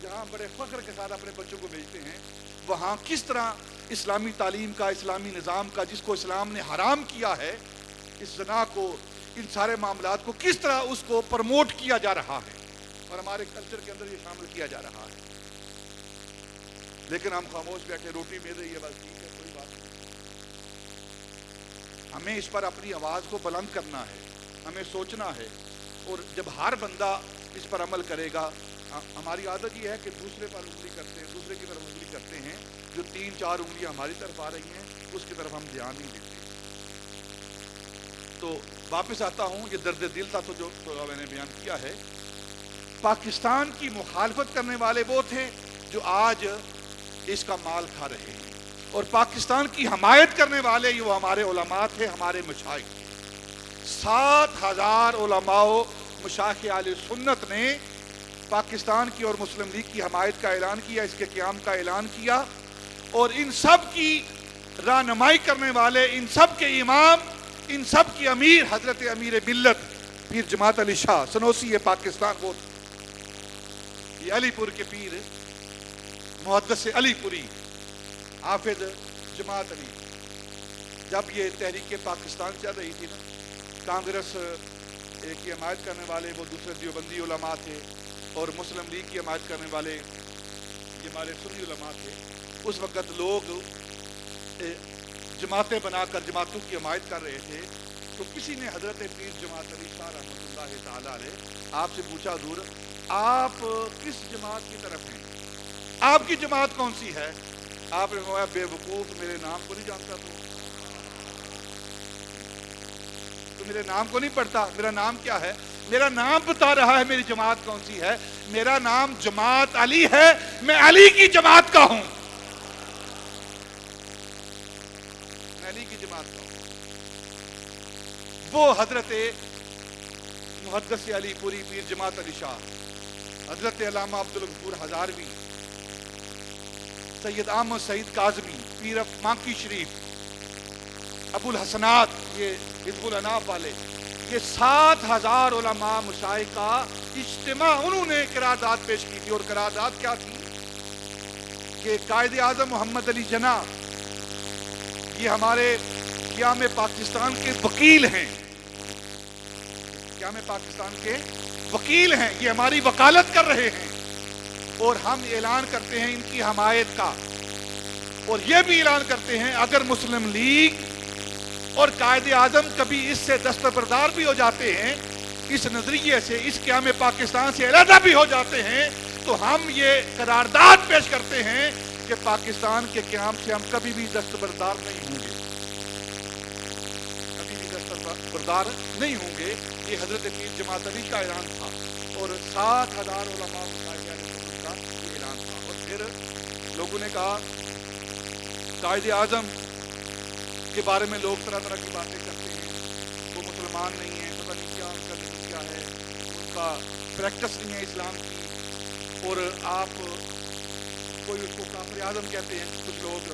جہاں بڑے فخر کے ساتھ اپنے بچوں کو بھیجتے ہیں، وہاں کس طرح اسلامی تعلیم کا، اسلامی نظام کا، جس کو اسلام نے حرام کیا ہے، اس زنا کو، ان سارے معاملات کو کس طرح اس کو پروموٹ کیا جا رہا ہے، اور ہمارے کلچر کے اندر یہ شامل کیا جا رہا ہے۔ لیکن ہم خاموش بیٹھے، روٹی میرے یہ بس ٹھیک ہے، کوئی بات نہیں۔ ہمیں اس پر اپنی آواز کو بلند کرنا ہے، ہمیں سوچنا ہے، اور جب ہر بندہ اس پر عمل کرے گا، ہماری عادت یہ ہے کہ دوسرے پر انگلی کرتے ہیں، دوسرے کی طرف انگلی کرتے ہیں، جو 3-4 انگلیاں ہماری طرف آ رہی ہیں اس کی طرف ہم دھیان نہیں دیتے۔ تو واپس آتا ہوں، یہ درد دل تھا تو جو میں نے بیان کیا ہے۔ پاکستان کی مخالفت کرنے والے وہ تھے جو آج اس کا مال کھا رہے ہیں، اور پاکستان کی حمایت کرنے والے وہ ہمارے علماء تھے، ہمارے مشائخ تھے۔ 7,000 علماء و مشائخ اہل سنت نے پاکستان کی اور مسلم لیگ کی حمایت کا اعلان کیا، اس کے قیام کا اعلان کیا، اور ان سب کی رہنمائی کرنے والے، ان سب کے امام، ان سب کی امیر حضرت امیر ملت پیر جماعت علی شاہ سنوسی پاکستان، وہ یہ علی پور کے پیر محدث علی پوری حافظ جماعت علی۔ جب یہ تحریک پاکستان چل رہی تھی نا، کانگریس کی حمایت کرنے والے وہ دوسرے دیوبندی علماء تھے، اور مسلم لیگ کی حمایت کرنے والے یہ ہمارے سنی علماء تھے۔ اس وقت لوگ جماعتیں بنا کر جماعتوں کی حمایت کر رہے تھے، تو کسی نے حضرت پیر جماعت علی شاہ رحمۃ اللہ تعالی علیہ آپ سے پوچھا، حضور آپ کس جماعت کی طرف ہیں؟ آپ کی جماعت کون سی ہے؟ آپ نے فرمایا، بے وقوف، میرے نام کو نہیں جانتا تو میرے نام کو نہیں پڑھتا؟ میرا نام کیا ہے؟ میرا نام بتا رہا ہے میری جماعت کون سی ہے۔ میرا نام جماعت علی ہے، میں علی کی جماعت کا ہوں، میں علی کی جماعت کا ہوں۔ وہ حضرت محدث علی پوری پیر جماعت علی شاہ، حضرت علامہ عبدالغفور ہزاروی، سید احمد سعید کاظمی، پیر مانکی شریف، ابو الحسنات، یہ حزب الاناف والے، یہ 7,000 علماء مشائخ کا اجتماع انہوں نے قرارداد پیش کی تھی، اور قرارداد کیا تھی کہ قائد اعظم محمد علی جناح یہ ہمارے قیام پاکستان کے وکیل ہیں، قیام پاکستان کے وکیل ہیں، یہ ہماری وکالت کر رہے ہیں، اور ہم اعلان کرتے ہیں ان کی حمایت کا، اور یہ بھی اعلان کرتے ہیں اگر مسلم لیگ اور قائد اعظم کبھی اس سے دستبردار بھی ہو جاتے ہیں، اس نظریے سے، اس قیام پاکستان سے علیحدہ بھی ہو جاتے ہیں، تو ہم یہ قرارداد پیش کرتے ہیں کہ پاکستان کے قیام سے ہم کبھی بھی دستبردار نہیں ہوں گے، کبھی بھی دستبردار نہیں ہوں گے۔ یہ حضرت پیر جماعت علی کا اعلان تھا، اور 7,000 علماء قائد اعظم کا یہ اعلان تھا۔ اور پھر لوگوں نے کہا قائد اعظم کے بارے میں لوگ طرح طرح کی باتیں کرتے ہیں، وہ مسلمان نہیں ہیں، پتہ نہیں کیا ان کا نظریہ ہے، ان کا پریکٹس نہیں ہے اسلام کی، اور آپ کوئی اس کو کافر اعظم کہتے ہیں، کچھ لوگ،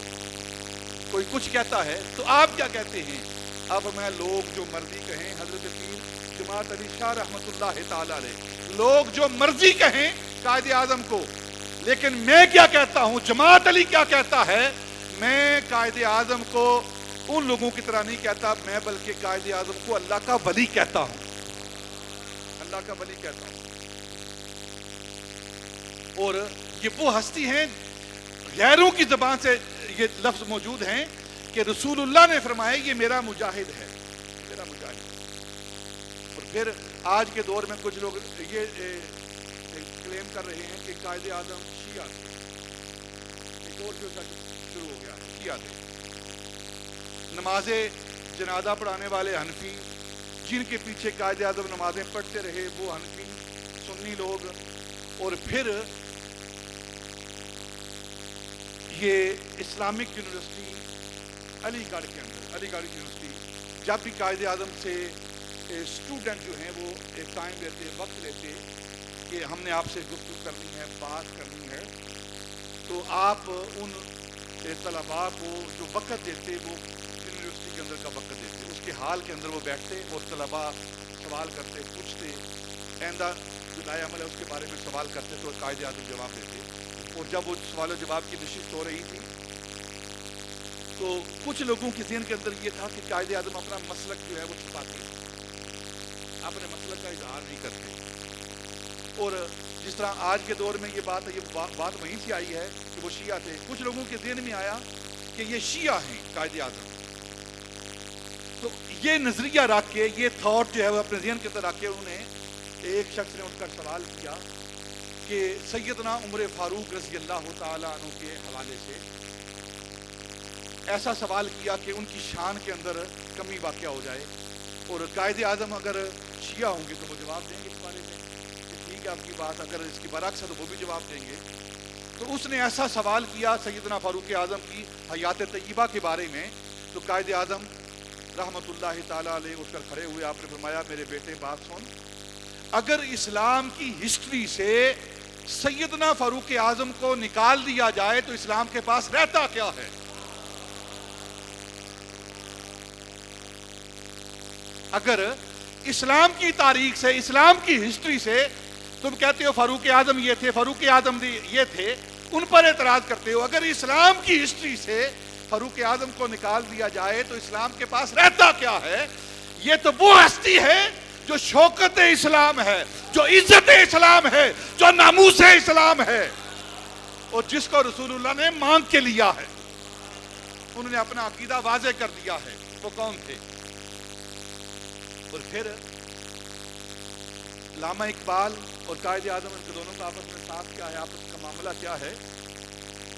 کوئی کچھ کہتا ہے، تو آپ کیا کہتے ہیں؟ اب میں لوگ جو مرضی کہیں، حضرت پیر جماعت علی شاہ رحمۃ اللہ تعالی علیہ، لوگ جو مرضی کہیں قائد اعظم کو، لیکن میں کیا کہتا ہوں، جماعت علی کیا کہتا ہے، میں قائد اعظم کو ان لوگوں کی طرح نہیں کہتا، میں بلکہ قائد اعظم کو اللہ کا ولی کہتا ہوں، اللہ کا ولی کہتا ہوں۔ اور یہ وہ ہستی ہیں، غیروں کی زبان سے یہ لفظ موجود ہیں کہ رسول اللہ نے فرمایا یہ میرا مجاہد ہے، میرا مجاہد۔ اور پھر آج کے دور میں کچھ لوگ یہ کلیم کر رہے ہیں کہ قائد اعظم شیعہ تھے، ایک اور جو شروع ہو گیا شیعہ تھے، نماز جنازہ پڑھانے والے حنفی، جن کے پیچھے قائد اعظم نمازیں پڑھتے رہے، وہ حنفی سنی لوگ۔ اور پھر یہ اسلامک یونیورسٹی علی گڑھ کے اندر، علی گڑھ یونیورسٹی، جب بھی قائد اعظم سے اسٹوڈنٹ جو ہیں وہ ایک ٹائم لیتے، وقت لیتے کہ ہم نے آپ سے گفتگو کرنی ہے، بات کرنی ہے، تو آپ ان طلباء کو جو وقت دیتے وہ یونیورسٹی کے اندر کا وقت دیتے، اس کے حال کے اندر وہ بیٹھتے اور طلباء سوال کرتے، پوچھتے، آئندہ جو نیا عمل ہے اس کے بارے میں سوال کرتے تو قائد اعظم جواب دیتے۔ اور جب وہ سوال و جواب کی نشست ہو رہی تھی تو کچھ لوگوں کے ذہن کے اندر یہ تھا کہ قائد اعظم اپنا مسلک جو ہے وہ چھپاتے، اپنے مسلک کا اظہار نہیں کرتے۔ اور جس طرح آج کے دور میں یہ بات ہے، یہ بات وہیں سے آئی ہے کہ وہ شیعہ تھے، کچھ لوگوں کے ذہن میں آیا کہ یہ شیعہ ہیں قائد اعظم، تو یہ نظریہ رکھ کے، یہ تھاٹ جو ہے وہ اپنے ذہن کے اندر رکھ کے انہوں نے، ایک شخص نے ان کا سوال کیا کہ سیدنا عمر فاروق رضی اللہ تعالیٰ عنہ کے حوالے سے ایسا سوال کیا کہ ان کی شان کے اندر کمی واقع ہو جائے، اور قائد اعظم اگر شیعہ ہوں گے تو وہ جواب دیں گے اس بارے میں کہ ٹھیک ہے آپ کی بات، اگر اس کی برعکس ہے تو وہ بھی جواب دیں گے۔ تو اس نے ایسا سوال کیا سیدنا فاروق اعظم کی حیات طیبہ کے بارے میں، تو قائد اعظم رحمۃ اللہ تعالیٰ علیہ اٹھ کر کھڑے ہوئے، آپ نے فرمایا میرے بیٹے بات سن، اگر اسلام کی ہسٹری سے سیدنا فاروق اعظم کو نکال دیا جائے تو اسلام کے پاس رہتا کیا ہے؟ اگر اسلام کی تاریخ سے، اسلام کی ہسٹری سے تم کہتے ہو فاروق اعظم یہ تھے، فاروق اعظم یہ تھے، ان پر اعتراض کرتے ہو، اگر اسلام کی ہسٹری سے فاروق اعظم کو نکال دیا جائے تو اسلام کے پاس رہتا کیا ہے؟ یہ تو وہ ہستی ہے جو شوکت اسلام ہے، جو عزت اسلام ہے، جو ناموس اسلام ہے، اور جس کو رسول اللہ نے مانگ کے لیا ہے، انہوں نے اپنا عقیدہ واضح کر دیا ہے، وہ کون تھے؟ اور پھر علامہ اقبال اور قائد اعظم، ان کے دونوں کا آپس میں ساتھ کیا ہے، آپس کا معاملہ کیا ہے؟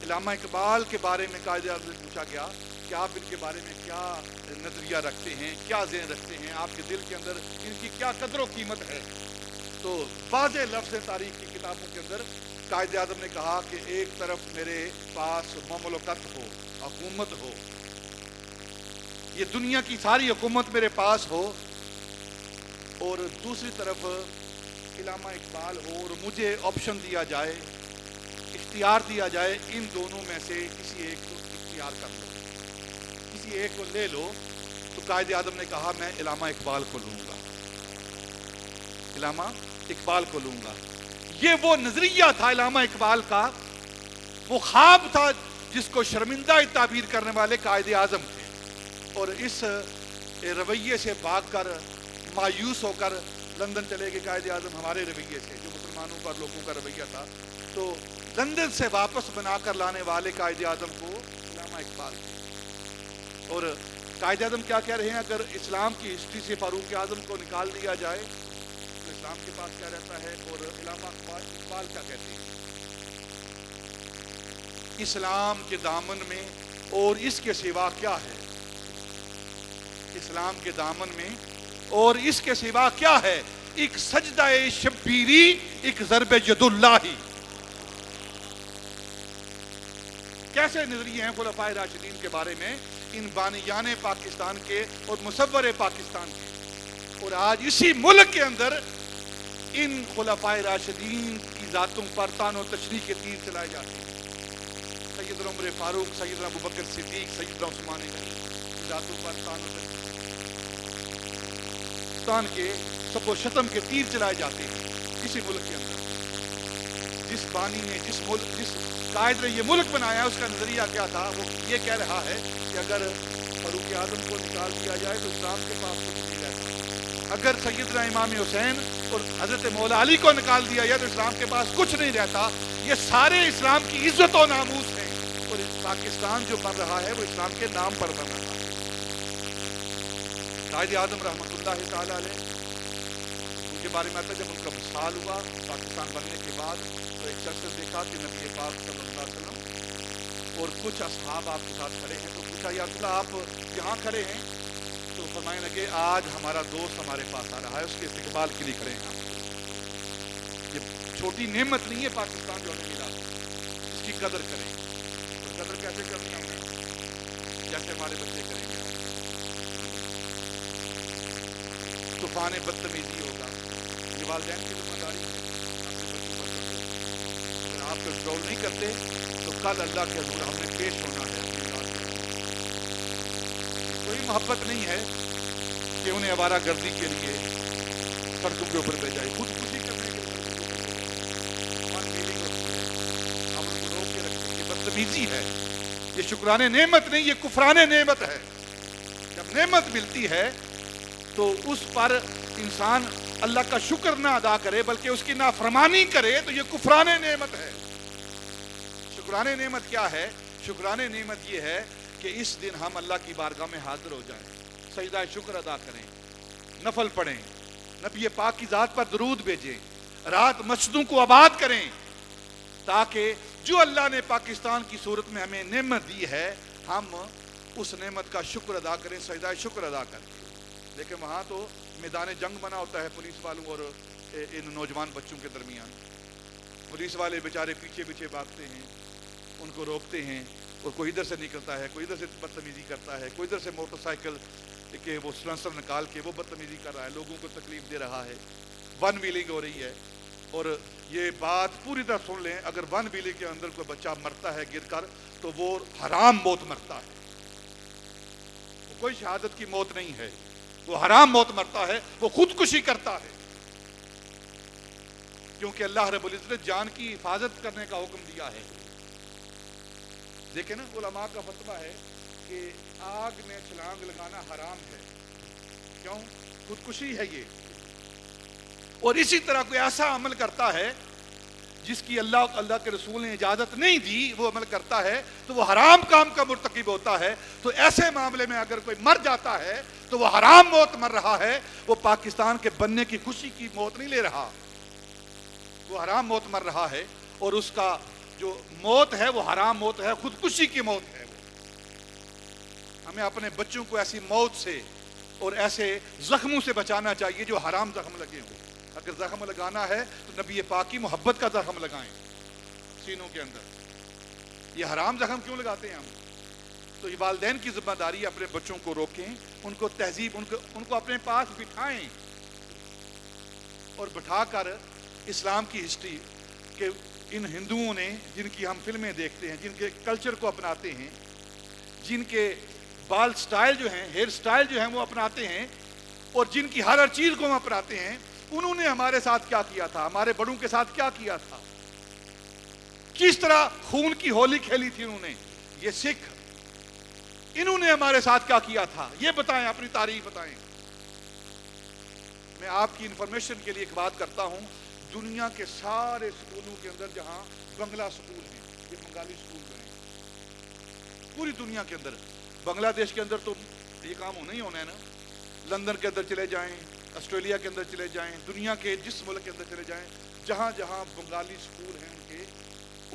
علامہ اقبال کے بارے میں قائد اعظم سے پوچھا گیا کہ آپ ان کے بارے میں کیا نظریہ رکھتے ہیں، کیا ذہن رکھتے ہیں، آپ کے دل کے اندر ان کی کیا قدر و قیمت ہے؟ تو واضح لفظ تاریخ کی کتابوں کے اندر قائد اعظم نے کہا کہ ایک طرف میرے پاس مملکت ہو، حکومت ہو، یہ دنیا کی ساری حکومت میرے پاس ہو، اور دوسری طرف علامہ اقبال ہو، اور مجھے آپشن دیا جائے، اختیار دیا جائے، ان دونوں میں سے کسی ایک کو اختیار کر لو، کسی ایک کو لے لو، تو قائد اعظم نے کہا میں علامہ اقبال کو لوں گا، علامہ اقبال کو لوں گا. یہ وہ نظریہ تھا علامہ اقبال کا، وہ خواب تھا جس کو شرمندہ تعبیر کرنے والے قائد اعظم تھے. اور اس رویے سے بھاگ کر مایوس ہو کر لندن چلے گئے قائد اعظم، ہمارے رویے سے جو مسلمانوں کا لوگوں کا رویہ تھا. تو لندن سے واپس بنا کر لانے والے قائد اعظم کو علامہ اقبال تھے. اور قائد اعظم کیا کہہ رہے ہیں؟ اگر اسلام کی ہسٹری سے فاروق اعظم کو نکال دیا جائے تو اسلام کے پاس کیا رہتا ہے؟ اور علامہ اقبال کیا کہتے ہیں؟ اسلام کے دامن میں اور اس کے سوا کیا ہے؟ اسلام کے دامن میں اور اس کے سوا کیا ہے؟ ایک سجدہ شبیری، ایک ضرب ید اللہ ہی. کیسے نظریے ہیں خلفائے راشدین کے بارے میں، ان بانیان پاکستان کے اور مصور پاکستان کے. اور آج اسی ملک کے اندر ان خلفائے راشدین کی ذاتوں پر طعن و تشریح کے تیر چلائے جاتے ہیں. سیدنا عمر فاروق، سیدنا ابوبکر صدیق، سیدنا عثمان غنی کی ذاتوں پر طعن و تشریح کے سب و شتم کے تیر چلائے جاتے ہیں اسی ملک کے اندر. جس بانی نے، جس قائد نے یہ ملک بنایا، اس کا نظریہ کیا تھا؟ وہ یہ کہہ رہا ہے کہ اگر فاروق اعظم کو نکال دیا جائے تو اسلام کے پاس کچھ نہیں رہتا. اگر سیدنا امام حسین اور حضرت مولا علی کو نکال دیا جائے تو اسلام کے پاس کچھ نہیں رہتا. یہ سارے اسلام کی عزت و ناموس ہیں، اور پاکستان جو بن رہا ہے وہ اسلام کے نام پر بن رہا ہے. قائد اعظم رحمۃ اللہ تعالی علیہ، ان کے بارے میں آتا ہے جب ان کا وصال ہوا پاکستان بننے کے بعد تو ایک شخص دیکھا کہ نبی پاک صلی اللہ علیہ وسلم اور کچھ اصحاب آپ کے ساتھ کھڑے ہیں. تو پوچھا یا رسول اللہ آپ یہاں کھڑے ہیں؟ تو فرمانے لگے آج ہمارا دوست ہمارے پاس آ رہا ہے، اس کے استقبال کے لیے کھڑے ہیں. یہ چھوٹی نعمت نہیں ہے پاکستان جو ہمیں ملا، اس کی قدر کریں. اور قدر کیسے کرنی ہمیں؟ جیسے ہمارے بچے کریں گے. طوفان بدتمیزی ہوگا، یہ والدین کی ذمہ داری ہے. اگر آپ کنٹرول نہیں کرتے تو کل اللہ کے حضور ہم نے پیش ہونا ہے. کوئی محبت نہیں ہے کہ انہیں آوارہ گردی کے لیے سڑکوں کے اوپر بھیجائے، خود خودی کرنے کے لیے ہم ان کو روک کے رکھیں. یہ بدتمیزی ہے، یہ شکرانے نعمت نہیں، یہ کفرانے نعمت ہے. جب نعمت ملتی ہے تو اس پر انسان اللہ کا شکر نہ ادا کرے بلکہ اس کی نافرمانی کرے تو یہ کفرانے نعمت ہے. شکرانے نعمت کیا ہے؟ شکرانے نعمت یہ ہے کہ اس دن ہم اللہ کی بارگاہ میں حاضر ہو جائیں، سجدہ شکر ادا کریں، نفل پڑھیں، نبی پاک کی ذات پر درود بھیجیں، رات مسجدوں کو آباد کریں، تاکہ جو اللہ نے پاکستان کی صورت میں ہمیں نعمت دی ہے ہم اس نعمت کا شکر ادا کریں، سجدہ شکر ادا کریں. لیکن وہاں تو میدان جنگ بنا ہوتا ہے پولیس والوں اور ان نوجوان بچوں کے درمیان. پولیس والے بیچارے پیچھے پیچھے بھاگتے ہیں، ان کو روکتے ہیں، اور کوئی ادھر سے نکلتا ہے، کوئی ادھر سے بدتمیزی کرتا ہے، کوئی ادھر سے موٹر سائیکل کہ وہ سلنسر نکال کے وہ بدتمیزی کر رہا ہے، لوگوں کو تکلیف دے رہا ہے. ون ویلنگ ہو رہی ہے. اور یہ بات پوری طرح سن لیں، اگر ون ویلنگ کے اندر کوئی بچہ مرتا ہے گر کر تو وہ حرام موت مرتا ہے، وہ کوئی شہادت کی موت نہیں ہے، وہ حرام موت مرتا ہے، وہ خودکشی کرتا ہے. کیونکہ اللہ رب العزت نے جان کی حفاظت کرنے کا حکم دیا ہے. دیکھیں نا، علماء کا فتویٰ ہے کہ آگ میں چھلانگ لگانا حرام ہے. کیوں؟ خودکشی ہے یہ. اور اسی طرح کوئی ایسا عمل کرتا ہے جس کی اللہ کے رسول نے اجازت نہیں دی، وہ عمل کرتا ہے تو وہ حرام کام کا مرتکب ہوتا ہے. تو ایسے معاملے میں اگر کوئی مر جاتا ہے تو وہ حرام موت مر رہا ہے، وہ پاکستان کے بننے کی خوشی کی موت نہیں لے رہا، وہ حرام موت مر رہا ہے. اور اس کا جو موت ہے وہ حرام موت ہے، خودکشی کی موت ہے. ہمیں اپنے بچوں کو ایسی موت سے اور ایسے زخموں سے بچانا چاہیے جو حرام زخم لگے ہوں. اگر زخم لگانا ہے تو نبی پاک کی محبت کا زخم لگائیں سینوں کے اندر. یہ حرام زخم کیوں لگاتے ہیں ہم؟ تو یہ والدین کی ذمہ داری ہے اپنے بچوں کو روکیں، ان کو تہذیب، ان کو اپنے پاس بٹھائیں اور بٹھا کر اسلام کی ہسٹری کہ ان ہندوؤں نے جن کی ہم فلمیں دیکھتے ہیں، جن کے کلچر کو اپناتے ہیں، جن کے بال سٹائل جو ہیں، ہیئر سٹائل جو ہیں وہ اپناتے ہیں، اور جن کی ہر چیز کو ہم اپناتے ہیں، انہوں نے ہمارے ساتھ کیا کیا تھا، ہمارے بڑوں کے ساتھ کیا کیا تھا، کس طرح خون کی ہولی کھیلی تھی انہوں نے، یہ سکھ، انہوں نے ہمارے ساتھ کیا کیا تھا، یہ بتائیں، اپنی تاریخ بتائیں۔ میں آپ کی انفارمیشن کے لیے ایک بات کرتا ہوں، دنیا کے سارے سکولوں کے اندر جہاں بنگلہ سکول ہیں، یہ بنگالی سکول جو ہیں پوری دنیا کے اندر، بنگلہ دیش کے اندر تو یہ کام ہونا ہی ہونا ہے نا، لندن کے اندر چلے جائیں، آسٹریلیا کے اندر چلے جائیں، دنیا کے جس ملک کے اندر چلے جائیں، جہاں جہاں بنگالی سکول ہیں ان کے،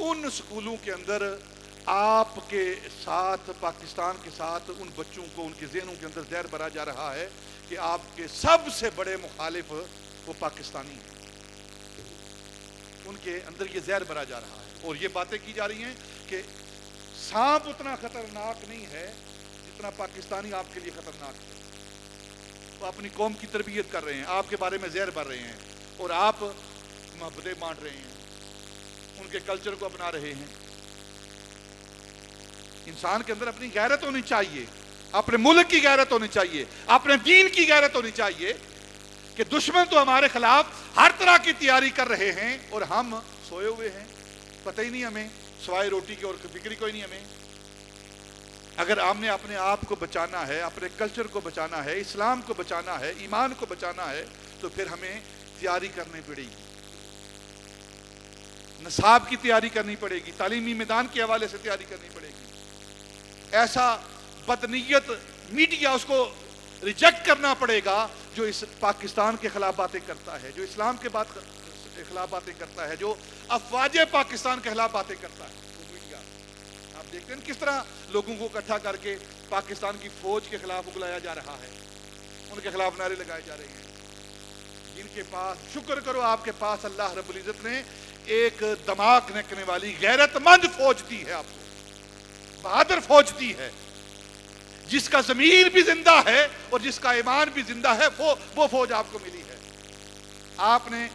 ان سکولوں کے اندر آپ کے ساتھ، پاکستان کے ساتھ ان بچوں کو ان کے ذہنوں کے اندر زہر بھرا جا رہا ہے کہ آپ کے سب سے بڑے مخالف وہ پاکستانی ہیں، ان کے اندر یہ زہر بھرا جا رہا ہے، اور یہ باتیں کی جا رہی ہیں کہ سانپ اتنا خطرناک نہیں ہے جتنا پاکستانی آپ کے لیے خطرناک ہے۔ وہ اپنی قوم کی تربیت کر رہے ہیں، آپ کے بارے میں زہر بھر رہے ہیں، اور آپ محبتیں بانٹ رہے ہیں، ان کے کلچر کو اپنا رہے ہیں۔ انسان کے اندر اپنی غیرت ہونی چاہیے، اپنے ملک کی غیرت ہونی چاہیے، اپنے دین کی غیرت ہونی چاہیے، کہ دشمن تو ہمارے خلاف ہر طرح کی تیاری کر رہے ہیں اور ہم سوئے ہوئے ہیں، پتہ ہی نہیں ہمیں، سوائے روٹی کی اور فکر کوئی نہیں ہمیں۔ اگر ہم نے اپنے آپ کو بچانا ہے، اپنے کلچر کو بچانا ہے، اسلام کو بچانا ہے، ایمان کو بچانا ہے، تو پھر ہمیں تیاری کرنی پڑے گی، نصاب کی تیاری کرنی پڑے گی، تعلیمی میدان کے حوالے سے تیاری کرنی پڑے گی۔ ایسا بدنیت میڈیا اس کو ریجیکٹ کرنا پڑے گا جو اس پاکستان کے خلاف باتیں کرتا ہے، جو اسلام کے خلاف باتیں کرتا ہے، جو افواج پاکستان کے خلاف باتیں کرتا ہے۔ آپ دیکھتے ہیں کس طرح لوگوں کو اکٹھا کر کے پاکستان کی فوج کے خلاف اگلایا جا رہا ہے، ان کے خلاف نعرے لگائے جا رہے ہیں، جن کے پاس، شکر کرو آپ کے پاس اللہ رب العزت نے ایک دماغ نکنے والی غیرت مند فوج دی ہے، آپ کو بہادر فوج دی ہے، جس کا ضمیر بھی زندہ ہے اور جس کا ایمان بھی زندہ ہے، وہ فوج آپ کو ملی ہے۔ آپ نے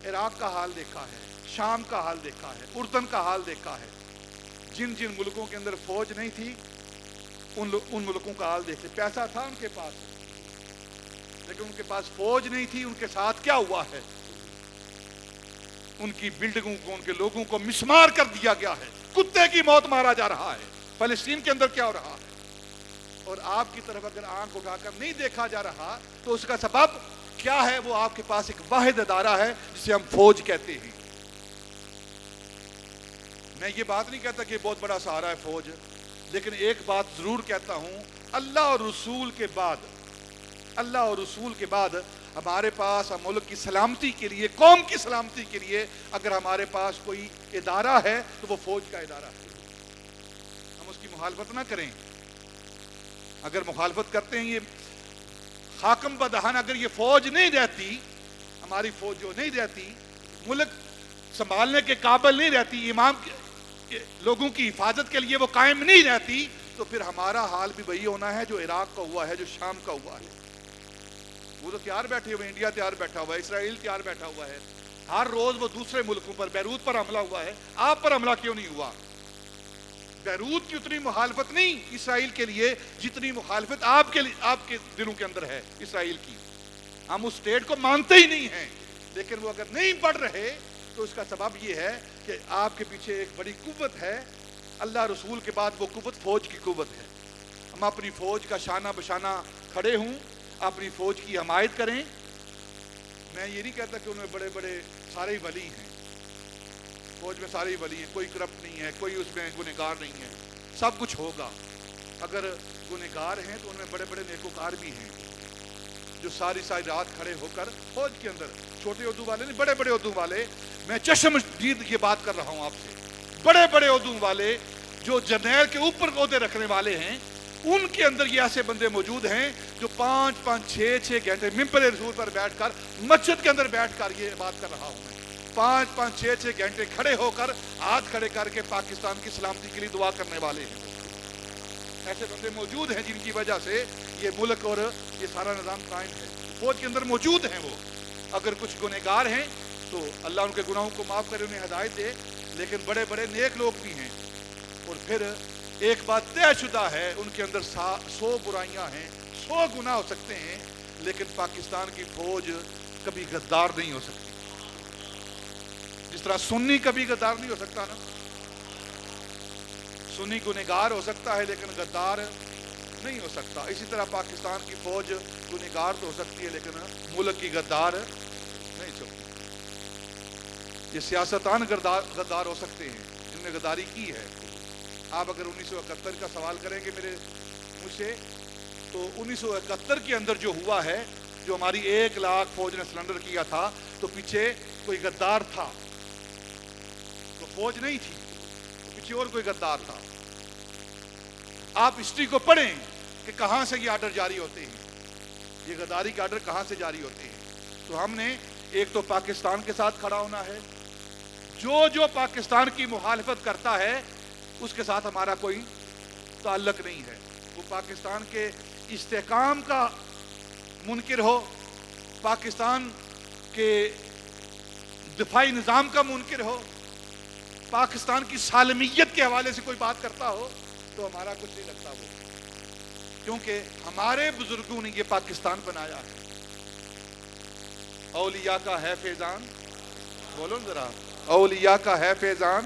عراق کا حال دیکھا ہے، شام کا حال دیکھا ہے، اردن کا حال دیکھا ہے، جن جن ملکوں کے اندر فوج نہیں تھی ان ملکوں کا حال دیکھتے، پیسہ تھا ان کے پاس لیکن ان کے پاس فوج نہیں تھی، ان کے ساتھ کیا ہوا ہے، ان کی بلڈنگوں کو، ان کے لوگوں کو مسمار کر دیا گیا ہے، کتے کی موت مارا جا رہا ہے، فلسطین کے اندر کیا ہو رہا ہے، اور آپ کی طرف اگر آنکھ اٹھا کر نہیں دیکھا جا رہا تو اس کا سبب کیا ہے؟ وہ آپ کے پاس ایک واحد ادارہ ہے جسے ہم فوج کہتے ہیں۔ میں یہ بات نہیں کہتا کہ بہت بڑا سہارا ہے فوج، لیکن ایک بات ضرور کہتا ہوں، اللہ اور رسول کے بعد ہمارے پاس ملک کی سلامتی کے لیے، قوم کی سلامتی کے لیے اگر ہمارے پاس کوئی ادارہ ہے تو وہ فوج کا ادارہ ہے۔ ہم اس کی مخالفت نہ کریں، اگر مخالفت کرتے ہیں، یہ حاکم بدہن اگر یہ فوج نہیں رہتی، ہماری فوج جو نہیں رہتی، ملک سنبھالنے کے قابل نہیں رہتی، امام لوگوں کی حفاظت کے لیے وہ قائم نہیں رہتی، تو پھر ہمارا حال بھی وہی ہونا ہے جو عراق کا ہوا ہے، جو شام کا ہوا ہے۔ وہ تو تیار بیٹھے ہوئے، انڈیا تیار بیٹھا ہوا ہے، اسرائیل تیار بیٹھا ہوا ہے، ہر روز وہ دوسرے ملکوں پر، بیروت پر حملہ ہوا ہے، آپ پر حملہ کیوں نہیں ہوا؟ بیروت کی اتنی مخالفت نہیں اسرائیل کے لیے جتنی مخالفت آپ کے دلوں کے اندر ہے اسرائیل کی۔ ہم اس اسٹیٹ کو مانتے ہی نہیں ہیں، لیکن وہ اگر نہیں بڑھ رہے تو اس کا سبب یہ ہے کہ آپ کے پیچھے ایک بڑی قوت ہے، اللہ رسول کے بعد وہ قوت فوج کی قوت ہے۔ ہم اپنی فوج کا شانہ بشانہ کھڑے ہوں، اپنی فوج کی حمایت کریں۔ میں یہ نہیں کہتا کہ ان میں بڑے بڑے سارے ولی ہیں، فوج میں سارے ولی ہیں، کوئی کرپٹ نہیں ہے، کوئی اس میں گنہگار نہیں ہے، سب کچھ ہوگا۔ اگر گنہگار ہیں تو ان میں بڑے بڑے نیکوکار بھی ہیں جو ساری رات کھڑے ہو کر فوج کے اندر، چھوٹے عہدوں والے نہیں، بڑے بڑے عہدوں والے، میں چشم دید یہ بات کر رہا ہوں آپ سے، بڑے بڑے عہدوں والے جو جرنیل کے اوپر عہدے رکھنے والے ہیں، ان کے اندر یہ ایسے بندے موجود ہیں جو 5-6 گھنٹے ممبر رسول پر بیٹھ کر، مسجد کے اندر بیٹھ کر، یہ بات کر رہا ہوں میں، 5-6 گھنٹے کھڑے ہو کر، ہاتھ کھڑے کر کے پاکستان کی سلامتی کے لیے دعا کرنے والے ہیں۔ ایسے بندے موجود ہیں جن کی وجہ سے یہ ملک اور یہ سارا نظام قائم ہے، فوج کے اندر موجود ہیں۔ وہ اگر کچھ گنہگار ہیں تو اللہ ان کے گناہوں کو معاف کرے، انہیں ہدایت دے، لیکن بڑے بڑے نیک لوگ بھی ہیں۔ اور پھر ایک بات طے شدہ ہے، ان کے اندر 100 برائیاں ہیں، 100 گناہ ہو سکتے ہیں، لیکن پاکستان کی فوج کبھی غدار نہیں ہو سکتی. جس طرح سنی کبھی غدار نہیں ہو سکتا نا, سنی گنہگار ہو سکتا ہے لیکن غدار نہیں ہو سکتا, اسی طرح پاکستان کی فوج گنہگار تو ہو سکتی ہے لیکن ملک کی غدار نہیں سکتی. یہ سیاستدان غدار ہو سکتے ہیں جن نے غداری کی ہے. آپ اگر 1971 کا سوال کریں گے مجھ سے, تو 1971 کے اندر جو ہوا ہے, جو ہماری 1 لاکھ فوج نے سرنڈر کیا تھا, تو پیچھے کوئی غدار تھا, تو فوج نہیں تھی, پیچھے اور کوئی غدار تھا. آپ ہسٹری کو پڑھیں کہ کہاں سے یہ آرڈر جاری ہوتے ہیں, یہ غداری کے آرڈر کہاں سے جاری ہوتے ہیں. تو ہم نے ایک تو پاکستان کے ساتھ کھڑا ہونا ہے, جو پاکستان کی مخالفت کرتا ہے اس کے ساتھ ہمارا کوئی تعلق نہیں ہے. وہ پاکستان کے استحکام کا منکر ہو, پاکستان کے دفاعی نظام کا منکر ہو, پاکستان کی سالمیت کے حوالے سے کوئی بات کرتا ہو, تو ہمارا کچھ نہیں لگتا وہ, کیونکہ ہمارے بزرگوں نے یہ پاکستان بنایا ہے. اولیاء کا ہے فیضان, بولو ذرا, اولیاء کا ہے فیضان,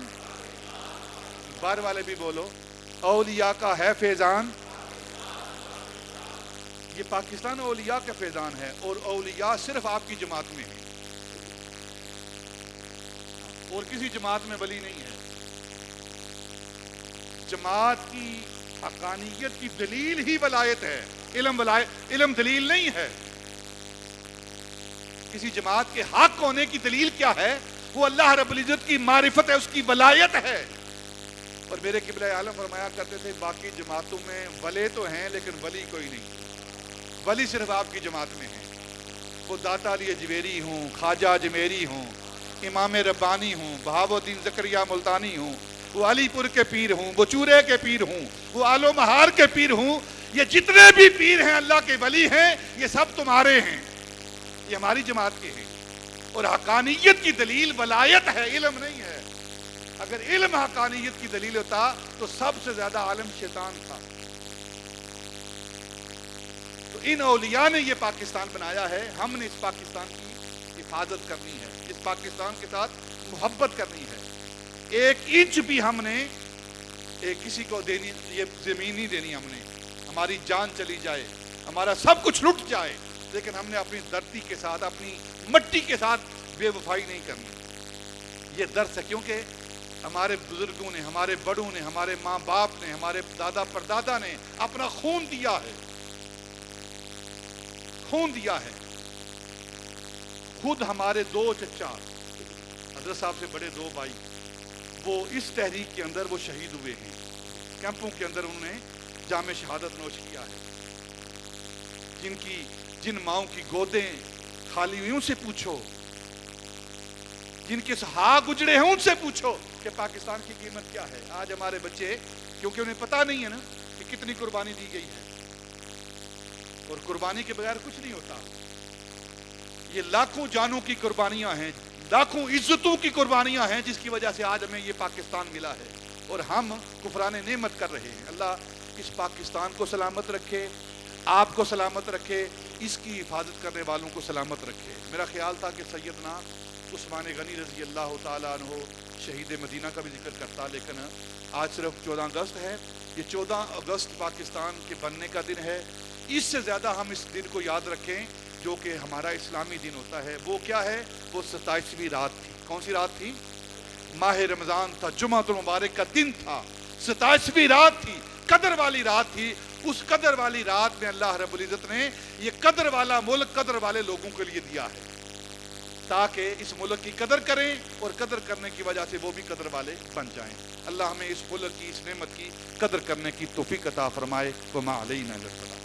بار والے بھی بولو, اولیاء کا ہے فیضان. یہ پاکستان اولیاء کا فیضان ہے, اور اولیاء صرف آپ کی جماعت میں ہیں, اور کسی جماعت میں ولی نہیں ہے. جماعت کی حقانیت کی دلیل ہی ولایت ہے, علم دلیل نہیں ہے. کسی جماعت کے حق ہونے کی دلیل کیا ہے؟ وہ اللہ رب العزت کی معرفت ہے, اس کی ولایت ہے. اور میرے قبلہ عالم فرمایا کرتے تھے باقی جماعتوں میں ولے تو ہیں لیکن ولی کوئی نہیں, ولی صرف آپ کی جماعت میں ہیں. وہ داتا علی اجویری ہوں, خواجہ اجمیری ہوں, امام ربانی ہوں, بہاؤ الدین زکریا ملتانی ہوں, وہ علی پور کے پیر ہوں, وہ چورے کے پیر ہوں, وہ آلو مہار کے پیر ہوں, یہ جتنے بھی پیر ہیں اللہ کے ولی ہیں, یہ سب تمہارے ہیں, یہ ہماری جماعت کے ہیں. اور حقانیت کی دلیل ولایت ہے, علم نہیں ہے. اگر علم حقانیت کی دلیل ہوتا تو سب سے زیادہ عالم شیطان تھا. تو ان اولیاء نے یہ پاکستان بنایا ہے, ہم نے اس پاکستان کی حفاظت کرنی ہے, اس پاکستان کے ساتھ محبت کرنی ہے. 1 انچ بھی ہم نے کسی کو دینی, یہ زمین نہیں دینی ہم نے, ہماری جان چلی جائے, ہمارا سب کچھ لٹ جائے, لیکن ہم نے اپنی دھرتی کے ساتھ, اپنی مٹی کے ساتھ بے وفائی نہیں کرنی. یہ درس ہے, کیونکہ ہمارے بزرگوں نے, ہمارے بڑوں نے, ہمارے ماں باپ نے, ہمارے دادا پردادا نے اپنا خون دیا ہے, خون دیا ہے. خود ہمارے 2 چچا حضرت صاحب سے بڑے 2 بھائی, وہ اس تحریک کے اندر وہ شہید ہوئے ہیں, کیمپوں کے اندر انہوں نے جام شہادت نوش کیا ہے. جن ماؤں کی گودیں خالی ہوئی ان سے پوچھو, جن کے سہاگ اجڑے ہیں ان سے پوچھو کہ پاکستان کی قیمت کیا ہے. آج ہمارے بچے, کیونکہ انہیں پتہ نہیں ہے نا کہ کتنی قربانی دی گئی ہے, اور قربانی کے بغیر کچھ نہیں ہوتا. یہ لاکھوں جانوں کی قربانیاں ہیں, لاکھوں عزتوں کی قربانیاں ہیں, جس کی وجہ سے آج ہمیں یہ پاکستان ملا ہے, اور ہم کفران نعمت کر رہے ہیں. اللہ اس پاکستان کو سلامت رکھے, آپ کو سلامت رکھے, اس کی حفاظت کرنے والوں کو سلامت رکھے. میرا خیال تھا کہ سیدنا عثمان غنی رضی اللہ تعالیٰ عنہ شہید مدینہ کا بھی ذکر کرتا, لیکن آج صرف 14 اگست ہے. یہ 14 اگست پاکستان کے بننے کا دن ہے. اس سے زیادہ ہم اس دن کو یاد رکھیں جو کہ ہمارا اسلامی دن ہوتا ہے. وہ کیا ہے؟ وہ 27ویں رات تھی. کون سی رات تھی؟ ماہ رمضان تھا, جمعۃ المبارک کا دن تھا, 27ویں رات تھی, قدر والی رات تھی. اس قدر والی رات میں اللہ رب العزت نے یہ قدر والا ملک قدر والے لوگوں کے لیے دیا ہے, تاکہ اس ملک کی قدر کریں, اور قدر کرنے کی وجہ سے وہ بھی قدر والے بن جائیں. اللہ ہمیں اس ملک کی, اس نعمت کی قدر کرنے کی توفیق عطا فرمائے. وما علینا الا البلاغ.